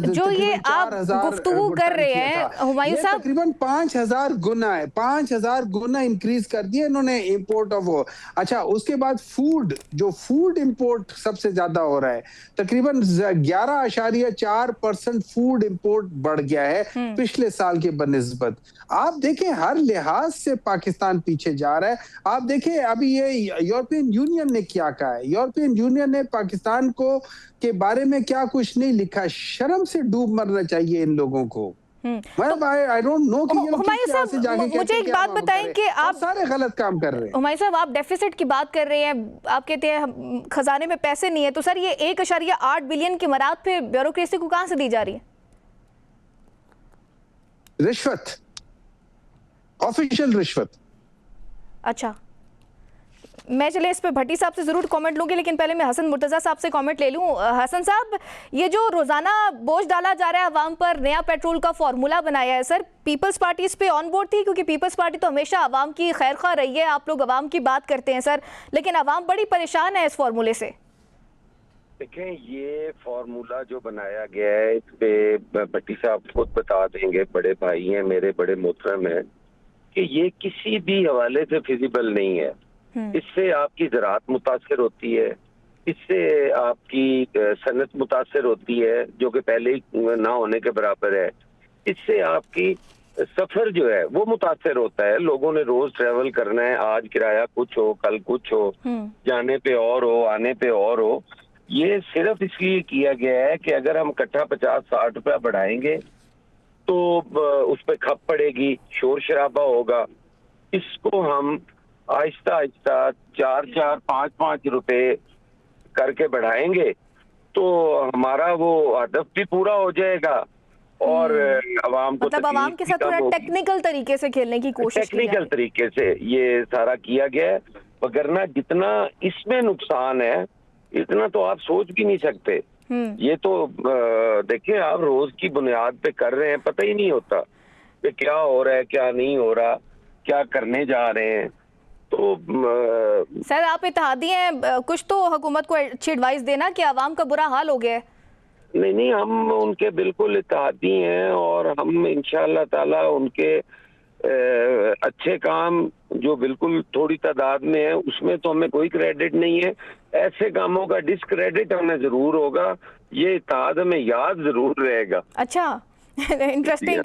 जो ये आप गुफ्तगू कर रहे हैं हुमायूं साहब, तकरीबन 5,000 गुना है, 5,000 गुना इंक्रीज कर दिया इन्होंने इंपोर्ट ऑफ वो। अच्छा, उसके बाद फूड इंपोर्ट सबसे ज्यादा हो रहा है, तकरीबन 11.4% फूड इंपोर्ट बढ़ गया है पिछले साल के बनिस्बत। आप देखें हर लिहाज से पाकिस्तान पीछे जा रहा है। आप देखें अभी ये यूरोपियन यूनियन ने क्या कहा है, यूरोपियन यूनियन ने पाकिस्तान को के बारे में क्या कुछ नहीं लिखा। शर्म से डूब मरना चाहिए इन लोगों को। आई डोंट नो कि ये लोग कैसे जाके मुझे एक बात बताएं कि आप सारे गलत काम कर रहे हैं। हुमायूं साहब, आप डेफिसिट की बात कर रहे हैं, आप कहते हैं खजाने में पैसे नहीं है, तो सर ये 1.8 बिलियन की मराद फिर ब्यूरोक्रेसी को कहां से दी जा रही है? रिश्वत, ऑफिशियल रिश्वत। अच्छा, मैं चले इस पे भट्टी साहब से जरूर कमेंट लूंगी, लेकिन पहले मैं हसन मुर्तजा साहब से कमेंट ले लूं। हसन साहब, ये जो रोजाना बोझ डाला जा रहा है अवाम पर, नया पेट्रोल का फॉर्मूला बनाया है, सर पीपल्स पार्टी इस पे ऑन बोर्ड थी? क्योंकि पीपल्स पार्टी तो हमेशा अवाम की खैर खा रही है, आप लोग अवाम की बात करते हैं सर, लेकिन अवाम बड़ी परेशान है इस फॉर्मूले से। देखें, ये फॉर्मूला जो बनाया गया है, इस पे भट्टी साहब खुद बता देंगे, बड़े भाई हैं मेरे, बड़े मोहतरम हैं। कि ये किसी भी हवाले से फिजिबल नहीं है। इससे आपकी ज़राअत मुतासर होती है, इससे आपकी सनत मुतासर होती है जो कि पहले ही ना होने के बराबर है। इससे आपकी सफर जो है वो मुतासर होता है। लोगों ने रोज ट्रेवल करना है, आज किराया कुछ हो, कल कुछ हो, जाने पे और हो, आने पे और हो। ये सिर्फ इसलिए किया गया है कि अगर हम इकट्ठा 50-60 रुपया बढ़ाएंगे तो उस पर खप पड़ेगी, शोर शराबा होगा। इसको हम आहिस्ता आहिस्ता 4-4, 5-5 रुपए करके बढ़ाएंगे तो हमारा वो हदफ भी पूरा हो जाएगा और अवाम को मतलब अवाम के साथ थोड़ा टेक्निकल तरीके से खेलने की कोशिश की टेक्निकल तरीके से ये सारा किया गया है। वगरना जितना इसमें नुकसान है इतना तो आप सोच भी नहीं सकते। ये तो देखिए आप रोज की बुनियाद पे कर रहे हैं, पता ही नहीं होता कि क्या हो रहा है, क्या नहीं हो रहा, क्या करने जा रहे हैं। तो सर आप इत्तेहादी हैं, कुछ तो हुकूमत को अच्छी एडवाइस देना कि आवाम का बुरा हाल हो गया है। नहीं, हम उनके बिल्कुल इत्तेहादी हैं और हम इंशाअल्लाह ताला उनके अच्छे काम जो बिल्कुल थोड़ी तादाद में है उसमें तो हमें कोई क्रेडिट नहीं है। ऐसे कामों का डिस्क्रेडिट हमें जरूर होगा, ये इत्तेहाद हमें याद जरूर रहेगा। अच्छा इंटरेस्टिंग।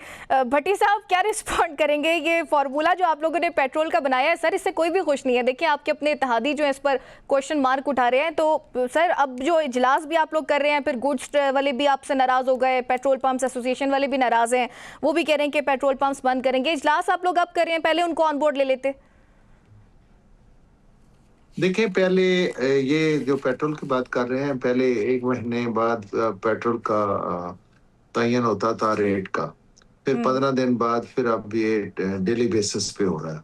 भट्टी साहब क्या रिस्पॉन्ड करेंगे? ये फॉर्मूला जो आप लोगों ने पेट्रोल का बनाया है सर, इससे कोई भी खुश नहीं है। देखिए आपके अपने इत्तेहादी जो है इस पर क्वेश्चन मार्क उठा रहे हैं। तो सर अब जो इजलास भी आप लोग कर रहे हैं, फिर गुड्स वाले भी आपसे नाराज हो गए, पेट्रोल पंप्स एसोसिएशन वाले भी नाराज हैं, वो भी कह रहे हैं कि पेट्रोल पंप्स बंद करेंगे। इजलास आप लोग अब कर रहे हैं, पहले उनको ऑन बोर्ड ले लेते। देखिए पहले ये जो पेट्रोल की बात कर रहे हैं, पहले 1 महीने बाद पेट्रोल का तयन होता था रेट का, फिर 15 दिन बाद फिर अब ये डेली बेसिस पे हो रहा है।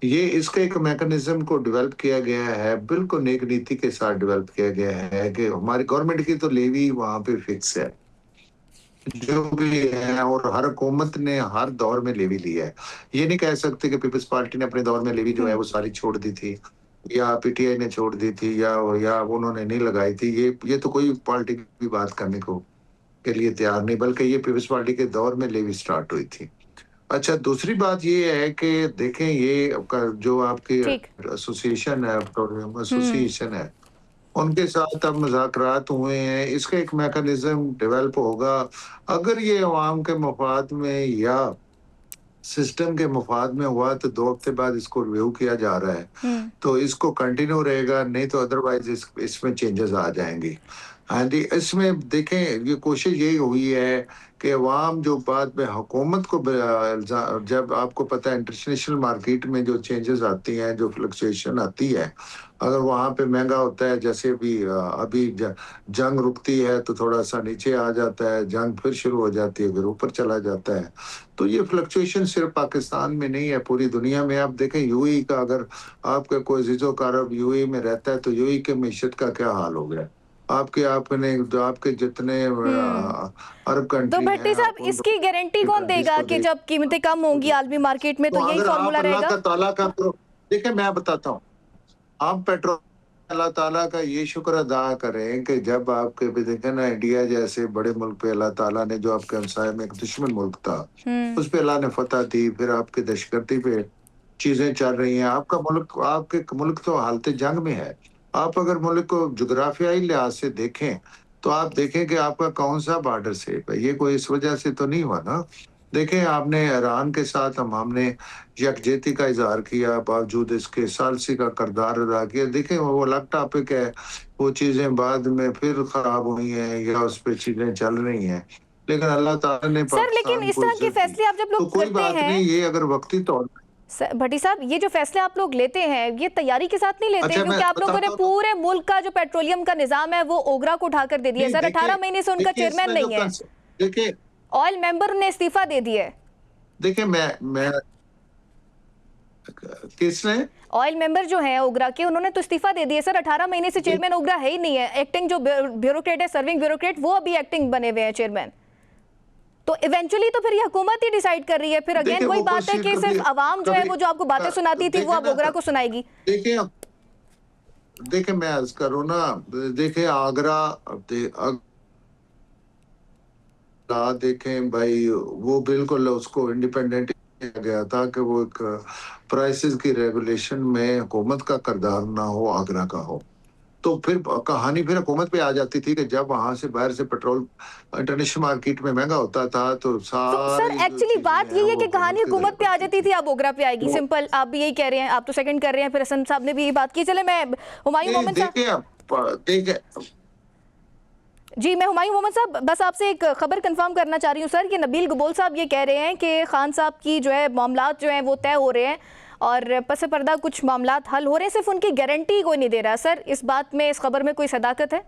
ये इसका एक मैकेनिज्म को डेवलप किया गया है, बिल्कुल नेक नीति के साथ डेवलप किया गया है कि हमारी गवर्नमेंट की तो लेवी वहां पे फिक्स है जो भी है, और हर हुकूमत ने हर दौर में लेवी ली है। ये नहीं कह सकते कि पीपल्स पार्टी ने अपने दौर में लेवी जो है वो सारी छोड़ दी थी या पीटीआई ने छोड़ दी थी या उन्होंने नहीं लगाई थी। ये तो कोई पार्टी की बात करने को के लिए तैयार नहीं, बल्कि ये पीपल्स पार्टी के दौर में लेवी स्टार्ट हुई थी। अच्छा, दूसरी बात ये है कि देखें ये जो आपकी एसोसिएशन है, पेट्रोलियम एसोसिएशन है, उनके साथ अब मुज़ाकरात हुए हैं। इसका एक मैकेनिज्म डेवलप होगा। अगर ये अवाम के मफाद में या सिस्टम के मफाद में हुआ तो 2 हफ्ते बाद इसको रिव्यू किया जा रहा है, तो इसको कंटिन्यू रहेगा, नहीं तो अदरवाइज इसमें चेंजेस आ जाएंगी। हाँ जी, इसमें देखें ये कोशिश यही हुई है कि अवाम जो बाद में हुकूमत को जब आपको पता है इंटरनेशनल मार्केट में जो चेंजेस आती हैं, जो फ्लक्चुएशन आती है, अगर वहाँ पे महंगा होता है, जैसे अभी जंग रुकती है तो थोड़ा सा नीचे आ जाता है, जंग फिर शुरू हो जाती है, फिर ऊपर चला जाता है। तो ये फ्लक्चुएशन सिर्फ पाकिस्तान में नहीं है, पूरी दुनिया में। आप देखें यूएई का, अगर आपका कोई अजीज़ो कारब यूएई में रहता है तो यूएई के मईशत का क्या हाल हो गया। आपके जितने अरब कंट्री तो भट्टी साहब इसकी गारंटी कौन देगा कि जब कीमतें कम होंगी आलमी मार्केट में तो यही फॉर्मूला रहेगा? देखिए मैं बताता हूँ, आप पेट्रोल अल्लाह ताला का ये शुक्र अदा करें कि जब आपके भी देखें ना, इंडिया जैसे बड़े मुल्क पे अल्लाह ताला ने, जो आपके हमसाये में एक दुश्मन मुल्क था, उस पे अल्लाह ने फतह दी, फिर आपके दहशतगर्दी पे चीजें चल रही हैं। आपके मुल्क तो हालत जंग में है। आप अगर मुल्क को जुग्राफियाई लिहाज से देखें तो आप देखें कि आपका कौन सा बॉर्डर सेफ है। ये कोई इस वजह से तो नहीं हुआ ना। देखें आपने ईरान के साथ हमने यकजहती का इजहार किया, बावजूद इसके सालसी का किरदार अदा किया। देखें वो अलग टॉपिक है, वो चीजें बाद में फिर खराब हुई हैं या उस पर चीजें चल रही हैं, लेकिन अल्लाह ताला ने सर लेकिन इस तरह के फैसले आप जब लोग कोई बात नहीं, ये अगर वक्ती तौर पर भट्टी साहब ये जो फैसले आप लोग लेते हैं ये तैयारी के साथ नहीं लेते? अच्छा, क्योंकि आप लोगों ने पूरे मुल्क का जो पेट्रोलियम का निजाम है वो ओगरा को उठाकर दे दिया। सर 18 महीने से उनका चेयरमैन नहीं है, देखिए ऑयल मेंबर ने इस्तीफा दे दिया है। देखिए मैं किसने? ऑयल मेंबर जो है ओगरा के, उन्होंने तो इस्तीफा दे दिया। सर 18 महीने से चेयरमैन ओगरा है ही नहीं है। एक्टिंग जो ब्यूरोक्रेट है, सर्विंग ब्यूरोक्रेट, वो अभी एक्टिंग बने हुए हैं चेयरमैन। तो इवेंचुअली तो फिर ये हुकूमत ही डिसाइड कर रही है। फिर अगेन वही बात है कि सिर्फ आवाम जो है वो जो आपको बातें सुनाती थी वो अब ओगरा को सुनाएगी। देखिए मैं अर्ज करूं ना, देखिए आगरा देखें भाई, वो बिल्कुल उसको इंडिपेंडेंट किया गया था कि वो एक प्राइसेस की रेगुलेशन में हुकूमत का किरदार ना हो, आगरा का हो। तो फिर कहानी फिर हुकूमत पे आ जाती थी कि जब वहां से बाहर से पेट्रोल इंटरनेशनल मार्केट में महंगा होता था तो तो सर सारी जो एक्चुअली चीजें बात हैं यही है वो कि कहानी की हुकूमत पे आ तरफ जाती थी, अब ओगरा पे आएगी। सिंपल, आप भी यही कह रहे हैं, आप तो सेकंड कर रहे हैं, फिर हसन साहब ने भी यही बात की। चले मैं हुमायूं मोहम्मद साहब, देखिए आप देखिए जी मैं हुमायूं मोहम्मद साहब बस आपसे एक खबर कंफर्म करना चाह रही हूँ सर कि नबील गबोल साहब ये कह रहे हैं कि खान साहब की जो है मामलात जो हैं वो तय हो रहे हैं और पस पर्दा कुछ मामलात हल हो रहे हैं, सिर्फ उनकी गारंटी कोई नहीं दे रहा। सर इस बात में, इस खबर में कोई सदाकत है?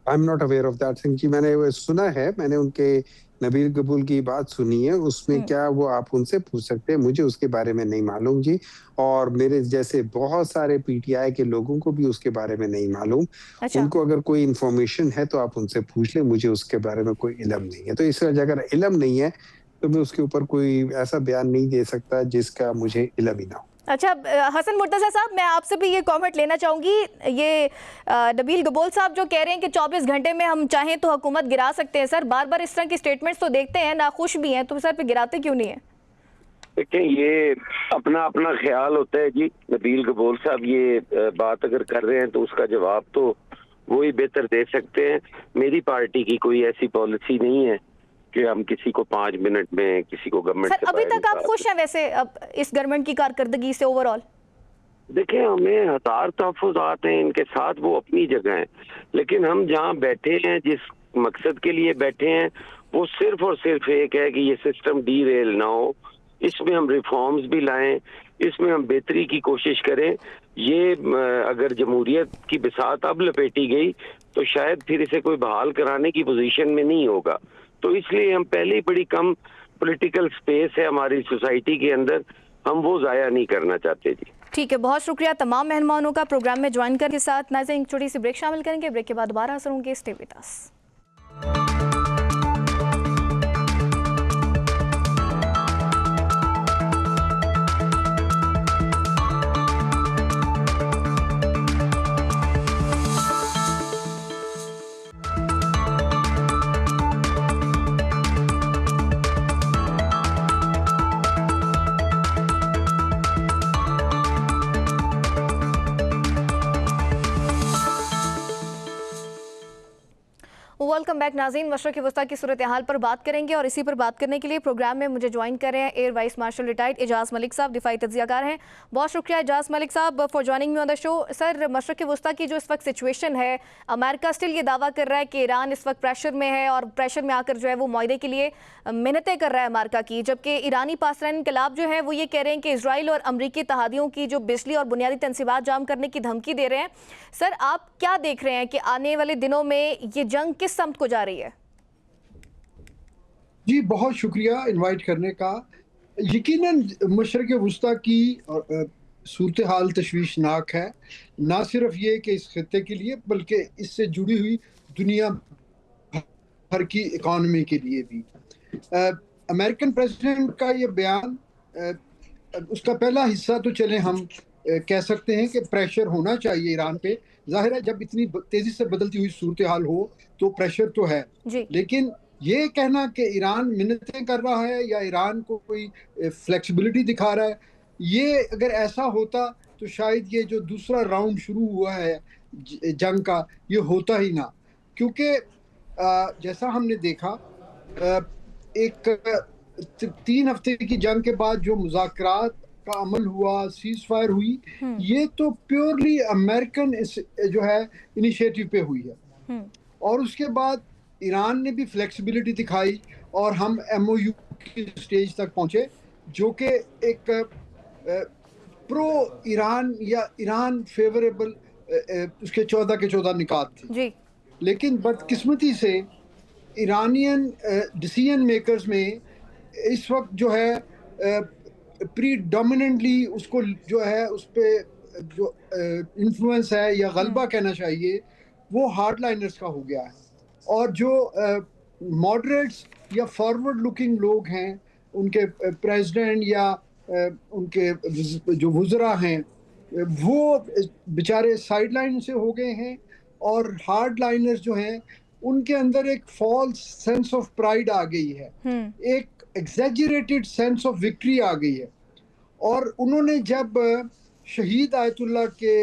आई am not aware of that thing कि मैंने वो सुना है, मैंने उनके नबील कबूल की बात सुनी है, उसमें क्या वो आप उनसे पूछ सकते हैं, मुझे उसके बारे में नहीं मालूम जी। और मेरे जैसे बहुत सारे पीटीआई के लोगों को भी उसके बारे में नहीं मालूम। अच्छा, उनको अगर कोई इंफॉर्मेशन है तो आप उनसे पूछ लें, मुझे उसके बारे में कोई इल्म नहीं है। तो इस वजह अगर इल्म नहीं है तो मैं उसके ऊपर कोई ऐसा बयान नहीं दे सकता जिसका मुझे इल्म ही ना हो। अच्छा हसन मुर्तज़ा साहब, मैं आपसे भी ये कमेंट लेना चाहूँगी। ये नबील गबोल साहब जो कह रहे हैं कि 24 घंटे में हम चाहें तो हुकूमत गिरा सकते हैं, सर बार बार इस तरह की स्टेटमेंट्स तो देखते हैं, नाखुश भी हैं, तो सर पे गिराते क्यों नहीं है? देखिए, ये अपना अपना ख्याल होता है जी। नबील गबोल साहब ये बात अगर कर रहे हैं तो उसका जवाब तो वो ही बेहतर दे सकते हैं। मेरी पार्टी की कोई ऐसी पॉलिसी नहीं है कि हम किसी को 5 मिनट में किसी को गवर्नमेंट सर अभी तक आप खुश हैं वैसे अब इस गवर्नमेंट की कारकर्दगी से ओवरऑल? देखिए, हमें हजार तहफ़्फ़ुज़ात हैं इनके साथ, वो अपनी जगह हैं, लेकिन हम जहाँ बैठे हैं, जिस मकसद के लिए बैठे हैं, वो सिर्फ और सिर्फ एक है कि ये सिस्टम डीरेल ना हो, इसमें हम रिफॉर्म्स भी लाएं, इसमें हम बेहतरी की कोशिश करें। ये अगर जमहूरियत की बिसात अब लपेटी गई तो शायद फिर इसे कोई बहाल कराने की पोजीशन में नहीं होगा। तो इसलिए हम पहले ही बड़ी कम पॉलिटिकल स्पेस है हमारी सोसाइटी के अंदर, हम वो ज़ाया नहीं करना चाहते जी। ठीक है, बहुत शुक्रिया तमाम मेहमानों का प्रोग्राम में ज्वाइन करने के साथ। नाज़रीन एक छोटी सी ब्रेक शामिल करेंगे, ब्रेक के बाद दोबारा हाजिर होंगे। Stay with us. Welcome back नाज़रीन, मशरक़ वस्ता की सूरत हाल पर बात करेंगे और इसी पर बात करने के लिए प्रोग्राम में मुझे ज्वाइन कर रहे हैं air vice marshal retired Ejaz Malik साहब, दिफाई तज्ज़ियाकार हैं। बहुत शुक्रिया एजाज़ मलिक साहब for joining me on the show. Sir मशरक़ वस्ता की जो इस वक्त सिचुएशन है, अमेरिका स्टिल ये दावा कर रहा है कि ईरान इस वक्त प्रेशर में है और प्रेशर में आकर जो है वो मुआहदे के लिए मिन्नतें कर रहा है अमेरिका की, जबकि ईरानी पासरान इनकलाब जो है वो ये कह रहे हैं कि इसराइल और अमरीकी तहादियों की जो बिजली और बुनियादी तनसीबात जाम करने की धमकी दे रहे हैं। सर आप क्या देख रहे हैं कि आने वाले दिनों में ये जंग किस समत को जा रही है? जी बहुत शुक्रिया इनवाइट करने का। यकीनन मशरक़ वस्ता की सूरत हाल तशवीशनाक है, ना सिर्फ ये कि इस खत्ते के लिए बल्कि इससे जुड़ी हुई दुनिया भर की इकॉनमी के लिए भी। अमेरिकन प्रेसिडेंट का ये बयान, उसका पहला हिस्सा तो चले हम कह सकते हैं कि प्रेशर होना चाहिए ईरान पे। जाहिर है जब इतनी तेज़ी से बदलती हुई सूरत हाल हो तो प्रेशर तो है, लेकिन ये कहना कि ईरान मिन्नतें कर रहा है या ईरान को कोई फ्लेक्सिबिलिटी दिखा रहा है, ये अगर ऐसा होता तो शायद ये जो दूसरा राउंड शुरू हुआ है जंग का, ये होता ही ना। क्योंकि जैसा हमने देखा, एक 3 हफ्ते की जंग के बाद जो मुज़ाकरात का अमल हुआ, सीज फायर हुई, ये तो प्योरली अमेरिकन जो है इनिशिएटिव पे हुई है। और उसके बाद ईरान ने भी फ्लेक्सिबिलिटी दिखाई और हम MOU की स्टेज तक पहुंचे, जो कि एक प्रो ईरान या ईरान फेवरेबल उसके 14 के 14 निकात थी। लेकिन बदकिस्मती से ईरानियन डिसीजन मेकर्स में इस वक्त जो है प्रीडोमिनेंटली उसको जो है उस पर जो इन्फ्लुएंस है या गलबा कहना चाहिए, वो हार्डलाइनर्स का हो गया है। और जो मॉडरेट्स या फॉरवर्ड लुकिंग लोग हैं, उनके प्रेसिडेंट या उनके जो वुज़रा हैं, वो बेचारे साइडलाइन से हो गए हैं। और हार्डलाइनर्स जो हैं उनके अंदर एक फॉल्स सेंस ऑफ प्राइड आ गई है। एग्जैजरेटेड सेंस ऑफ विक्ट्री आ गई है। और उन्होंने जब शहीद आयतुल्लाह के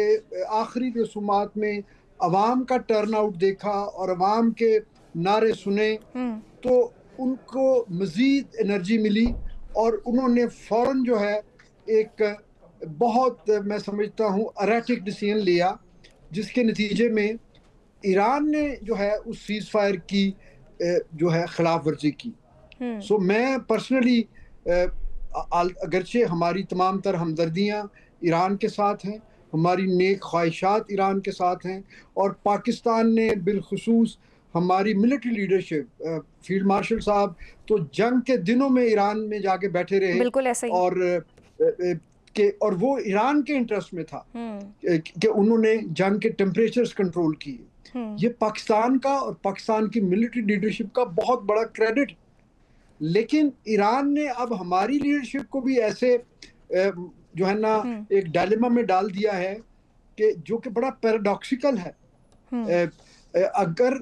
आखिरी रसूमात में अवाम का टर्नआउट देखा और अवाम के नारे सुने तो उनको मज़ीद एनर्जी मिली और उन्होंने फ़ौरन जो है एक बहुत, मैं समझता हूँ, अरेटिक डिसीजन लिया, जिसके नतीजे में ईरान ने जो है उस सीज़ फायर की जो है खिलाफ वर्जी की। सो मैं पर्सनली, अगरचे हमारी तमाम तर हमदर्दियाँ ईरान के साथ हैं, हमारी नेक ख्वाहिशात ईरान के साथ हैं, और पाकिस्तान ने बिलखुसूस हमारी मिलिट्री लीडरशिप, फील्ड मार्शल साहब तो जंग के दिनों में ईरान में जाके बैठे रहे, बिल्कुल ऐसा ही। और वो ईरान के इंटरेस्ट में था कि उन्होंने जंग के टेम्परेचर्स कंट्रोल किए। ये पाकिस्तान का और पाकिस्तान की मिलिट्री लीडरशिप का बहुत बड़ा क्रेडिट। लेकिन ईरान ने अब हमारी लीडरशिप को भी ऐसे जो है ना एक डायलेमा में डाल दिया है कि जो कि बड़ा पैराडॉक्सिकल है। अगर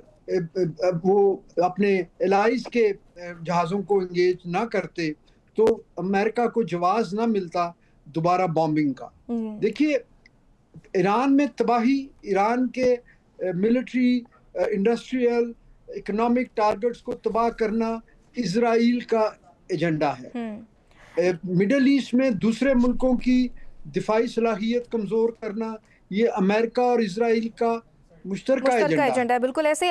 वो अपने एलाइज के जहाज़ों को इंगेज ना करते तो अमेरिका को जवाब ना मिलता दोबारा बॉम्बिंग का। देखिए, ईरान में तबाही, ईरान के मिलिट्री, इंडस्ट्रियल, इकोनॉमिक टारगेट्स को तबाह करना इजराइल का एजेंडा है। मिडल ईस्ट में दूसरे मुल्कों की दिफाई सलाहियत कमज़ोर करना, ये अमेरिका और इजराइल का मुश्तरका एजेंडा है। बिल्कुल ऐसे।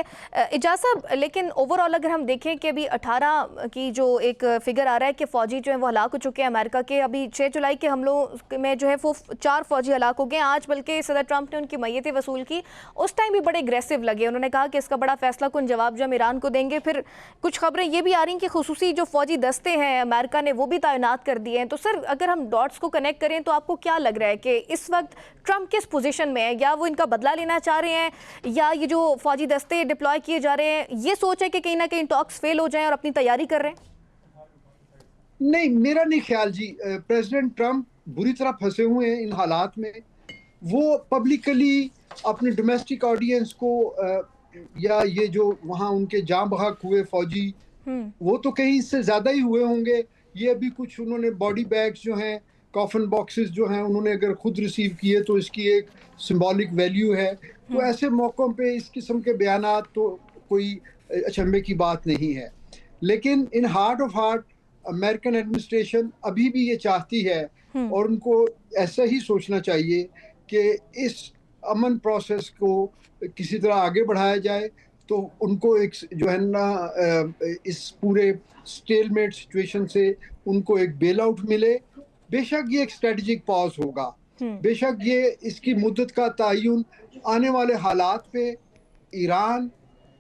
इजाज़ साहब, लेकिन ओवरऑल अगर हम देखें कि अभी 18 की जो एक फिगर आ रहा है कि फ़ौजी जो है वो हलाक हो चुके हैं अमेरिका के, अभी 6 जुलाई के हमलों में जो है वो 4 फ़ौजी हलाक हो गए। आज बल्कि सदर ट्रंप ने उनकी मैयतें वसूल की, उस टाइम भी बड़े एग्रेसिव लगे। उन्होंने कहा कि इसका बड़ा फैसला कुन जवाब जो हम ईरान को देंगे। फिर कुछ खबरें ये भी आ रही हैं कि खुसूसी जो फ़ौजी दस्ते हैं अमेरिका ने वो भी तैनात कर दिए हैं। तो सर, अगर हम डॉट्स को कनेक्ट करें तो आपको क्या लग रहा है कि इस वक्त ट्रंप किस पोजीशन में है? या वो इनका बदला लेना चाह रहे हैं, या ये जो फौजी दस्ते डिप्लॉय किए जा रहे हैं ये सोच है कि कहीं ना कहीं टॉक्स फेल हो जाएं और अपनी तैयारी कर रहे हैं? नहीं, मेरा नहीं ख्याल जी। प्रेसिडेंट ट्रंप बुरी तरह फंसे हुए हैं इन हालात में। वो पब्लिकली अपने डोमेस्टिक ऑडियंस को या ये जो वहाँ उनके जाँ बहक हुए फौजी, वो तो कहीं इससे ज़्यादा ही हुए होंगे। ये अभी कुछ उन्होंने बॉडी बैग्स जो हैं, कॉफन बॉक्सेस जो हैं, उन्होंने अगर खुद रिसीव किए तो इसकी एक सिंबॉलिक वैल्यू है। तो ऐसे मौक़ों पे इस किस्म के बयानात तो कोई अचंभे की बात नहीं है। लेकिन in heart of heart American administration अभी भी ये चाहती है, और उनको ऐसा ही सोचना चाहिए कि इस अमन प्रोसेस को किसी तरह आगे बढ़ाया जाए, तो उनको एक जो है ना इस पूरे स्टेलमेट सिचुएशन से उनको एक बेल आउट मिले। बेशक ये एक स्ट्रेटेजिक पॉज होगा, बेशक ये इसकी मुद्दत का तयन आने वाले हालात पे ईरान,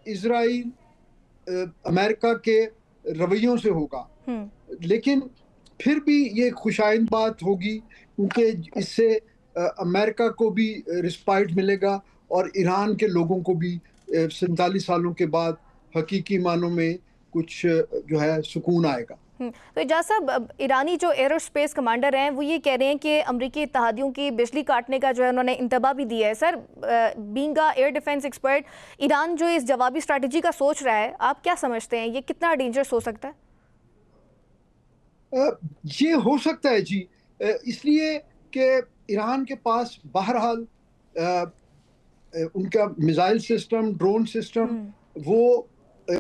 इजराइल, अमेरिका के रवैयों से होगा, लेकिन फिर भी ये खुशाइंद बात होगी क्योंकि इससे अमेरिका को भी रिस्पाइट मिलेगा और ईरान के लोगों को भी 47 सालों के बाद हकीकी मानों में कुछ जो है सुकून आएगा। तो इजाज़ साहब, ईरानी जो एरोस्पेस कमांडर हैं वो ये कह रहे हैं कि अमरीकी इत्तेहादियों की बिजली काटने का जो है उन्होंने इंतबा भी दिया है। Sir, being a air defence expert, Iran जो इस जवाबी स्ट्रैटेजी का सोच रहा है, आप क्या समझते हैं ये कितना डेंजरस हो सकता है? ये हो सकता है जी, इसलिए कि ईरान के पास बहरहाल उनका मिसाइल सिस्टम, ड्रोन सिस्टम, वो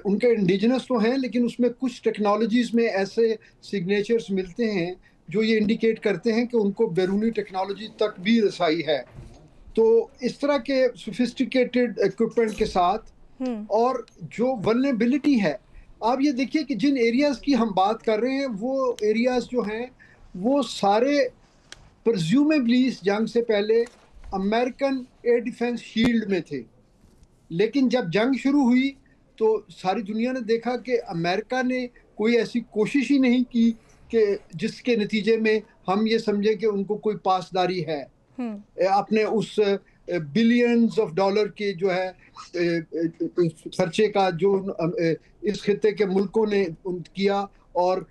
उनके इंडिजिनस तो हैं, लेकिन उसमें कुछ टेक्नोलॉजीज में ऐसे सिग्नेचर्स मिलते हैं जो ये इंडिकेट करते हैं कि उनको बैरूनी टेक्नोलॉजी तक भी रसाई है। तो इस तरह के सोफिस्टिकेटेड इक्विपमेंट के साथ और जो वल्नरेबिलिटी है, आप ये देखिए कि जिन एरियाज़ की हम बात कर रहे हैं वो एरियाज़ जो हैं वो सारे प्रिज्यूमेबली इस जंग से पहले अमेरिकन एयर डिफेंस शील्ड में थे। लेकिन जब जंग शुरू हुई तो सारी दुनिया ने देखा कि अमेरिका ने कोई ऐसी कोशिश ही नहीं की कि जिसके नतीजे में हम ये समझे कि उनको कोई पासदारी है। अपने उस बिलियंस ऑफ डॉलर के जो है खर्चे का जो इस खित्ते के मुल्कों ने किया, और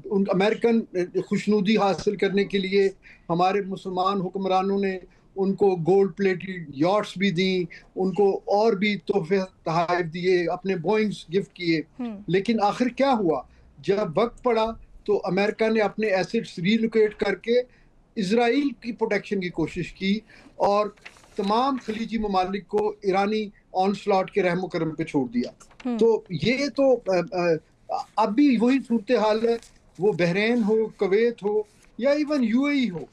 उन अमेरिकन खुशनुदी हासिल करने के लिए हमारे मुसलमान हुक्मरानों ने उनको गोल्ड प्लेटेड यॉट्स भी दी, उनको और भी तोहफे तोहफे दिए, अपने बोइंग्स गिफ्ट किए। लेकिन आखिर क्या हुआ? जब वक्त पड़ा तो अमेरिका ने अपने एसेट्स रीलोकेट करके इजराइल की प्रोटेक्शन की कोशिश की और तमाम खलीजी ममालिक को ईरानी ऑनस्लॉट के रहमो करम पे छोड़ दिया। तो ये तो अब भी वही सूरत हाल है, वो बहरीन हो, कुवैत हो या इवन यूएई हो।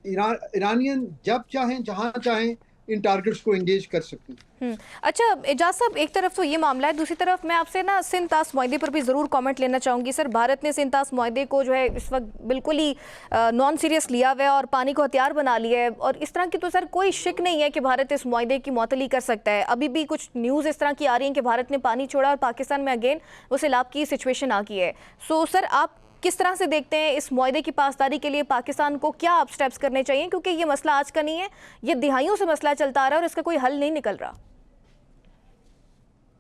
ईरानियन जब चाहें जहां चाहें इन टारगेट्स को एंगेज कर सकते हैं। अच्छा एजाज साहब, एक तरफ तो ये मामला है, दूसरी तरफ मैं आपसे ना सिंध ताश मुआहदे पर भी ज़रूर कमेंट लेना चाहूँगी। सर, भारत ने सिंध ताश मुआहदे को जो है इस वक्त बिल्कुल ही नॉन सीरियस लिया हुआ है और पानी को हथियार बना लिया है, और इस तरह की तो सर कोई शक नहीं है कि भारत इस मुआहदे की मुअत्तली कर सकता है। अभी भी कुछ न्यूज़ इस तरह की आ रही हैं कि भारत ने पानी छोड़ा और पाकिस्तान में अगेन वो सैलाब की सिचुएशन आ गई है। सो सर, आप किस तरह से देखते हैं इस मुआहदे की पासदारी के लिए पाकिस्तान को क्या आप स्टेप्स करने चाहिए, क्योंकि ये मसला आज का नहीं है, ये दिहाइयों से मसला चलता आ रहा है और इसका कोई हल नहीं निकल रहा।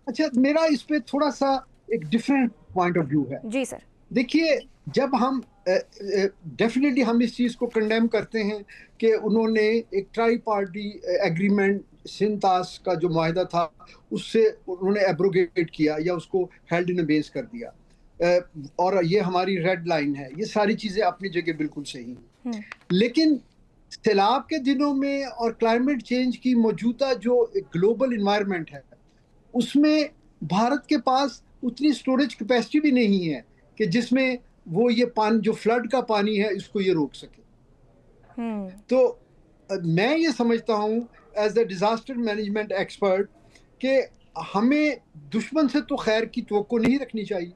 अच्छा, मेरा इस पे थोड़ा सा एक डिफरेंट पॉइंट ऑफ व्यू है। जी सर। देखिए, जब हम डेफिनेटली हम इस चीज़ को कंडेम करते हैं कि उन्होंने एक ट्राई पार्टी एग्रीमेंट सिंध ताश का जो मुआहदा था उससे उन्होंने एब्रोगेट किया या उसको हेल्ड इन अबेंस कर दिया, और ये हमारी रेड लाइन है। ये सारी चीज़ें अपनी जगह बिल्कुल सही हैं, लेकिन सैलाब के दिनों में और क्लाइमेट चेंज की मौजूदा जो ग्लोबल इन्वायरमेंट है उसमें भारत के पास उतनी स्टोरेज कैपेसिटी भी नहीं है कि जिसमें वो ये पानी जो फ्लड का पानी है इसको ये रोक सके। तो मैं ये समझता हूँ as a disaster management expert कि हमें दुश्मन से तो खैर की तवक्को नहीं रखनी चाहिए।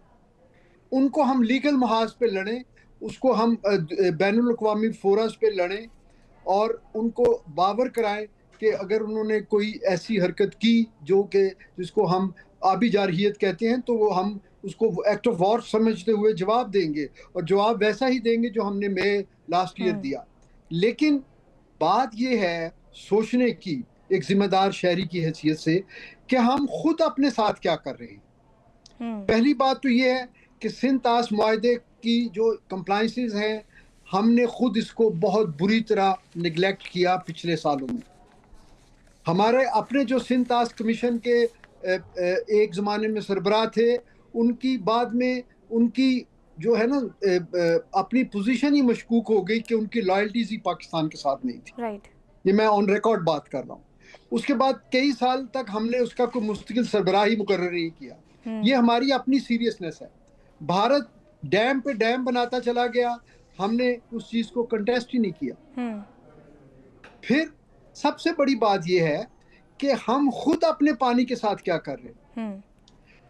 उनको हम लीगल महाज पे लड़ें, उसको हम बैनुल अक़वामी फोरस पे लड़ें और उनको बावर कराएं कि अगर उन्होंने कोई ऐसी हरकत की जो कि जिसको हम आबी जारहियत कहते हैं, तो वो हम उसको एक्ट ऑफ वॉर समझते हुए जवाब देंगे, और जवाब वैसा ही देंगे जो हमने मई लास्ट ईयर दिया। लेकिन बात ये है सोचने की, एक जिम्मेदार शहरी की हैसियत से, कि हम खुद अपने साथ क्या कर रहे हैं। पहली बात तो ये है कि सिंध ताश मुआहदे की जो कंप्लाइंसेस हैं, हमने खुद इसको बहुत बुरी तरह निगलेक्ट किया पिछले सालों में। हमारे अपने जो सिंध ताश कमीशन के एक ज़माने में सरबराह थे, उनकी बाद में उनकी जो है ना अपनी पोजीशन ही मशकूक हो गई कि उनकी लॉयल्टीज ही पाकिस्तान के साथ नहीं थी। राइट। ये मैं ऑन रिकॉर्ड बात कर रहा हूँ। उसके बाद कई साल तक हमने उसका कोई मुस्तकिल सरबराह ही मुकर्रर नहीं किया। ये हमारी अपनी सीरियसनेस है। भारत डैम पे डैम बनाता चला गया, हमने उस चीज को कंटेस्ट ही नहीं किया। फिर सबसे बड़ी बात यह है कि हम खुद अपने पानी के साथ क्या कर रहे हैं।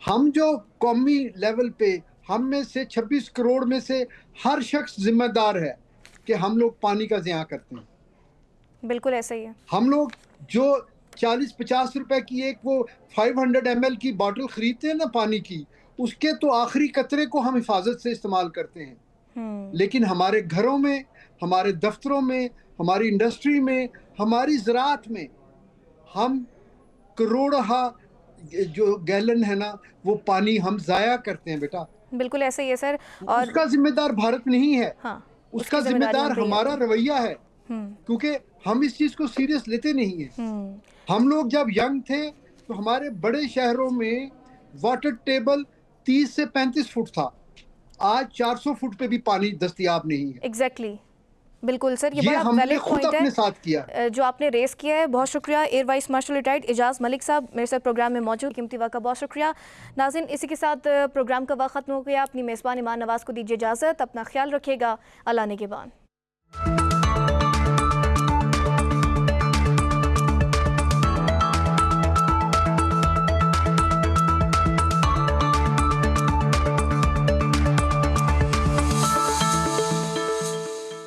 हम जो कौमी लेवल पे हम में से 26 करोड़ में से हर शख्स जिम्मेदार है कि हम लोग पानी का ज़िया करते हैं। बिल्कुल ऐसा ही है। हम लोग जो 40-50 रुपए की एक वो 500 ml की बोतल खरीदते हैं ना पानी की, उसके तो आखिरी कतरे को हम हिफाजत से इस्तेमाल करते हैं। लेकिन हमारे घरों में, हमारे दफ्तरों में, हमारी इंडस्ट्री में, हमारी ज़राअत में हम करोड़हा जो गैलन है ना वो पानी हम ज़ाया करते हैं बेटा। बिल्कुल ऐसा ही है सर। और उसका जिम्मेदार भारत नहीं है। हाँ, उसका जिम्मेदार हमारा रवैया है, क्योंकि हम इस चीज़ को सीरियस लेते नहीं हैं। हम लोग जब यंग थे तो हमारे बड़े शहरों में वाटर टेबल 30 से 35 फुट था, आज 400 फुट पे भी पानी दस्तयाब नहीं है। एग्जैक्टली बिल्कुल सर, ये बड़ा हमने वैलिड खुद पॉइंट अपने है साथ किया जो आपने रेस किया है। बहुत शुक्रिया air vice marshal retired Ejaz Malik साहब मेरे साथ प्रोग्राम में मौजूद, कीमती वक्त का बहुत शुक्रिया। नाज़रीन, इसी के साथ प्रोग्राम का वक्त खत्म हो गया। अपनी मेज़बान ईमान नवाज़ को दीजिए इजाज़त, अपना ख्याल रखिएगा। अल्लाह ने के बाद।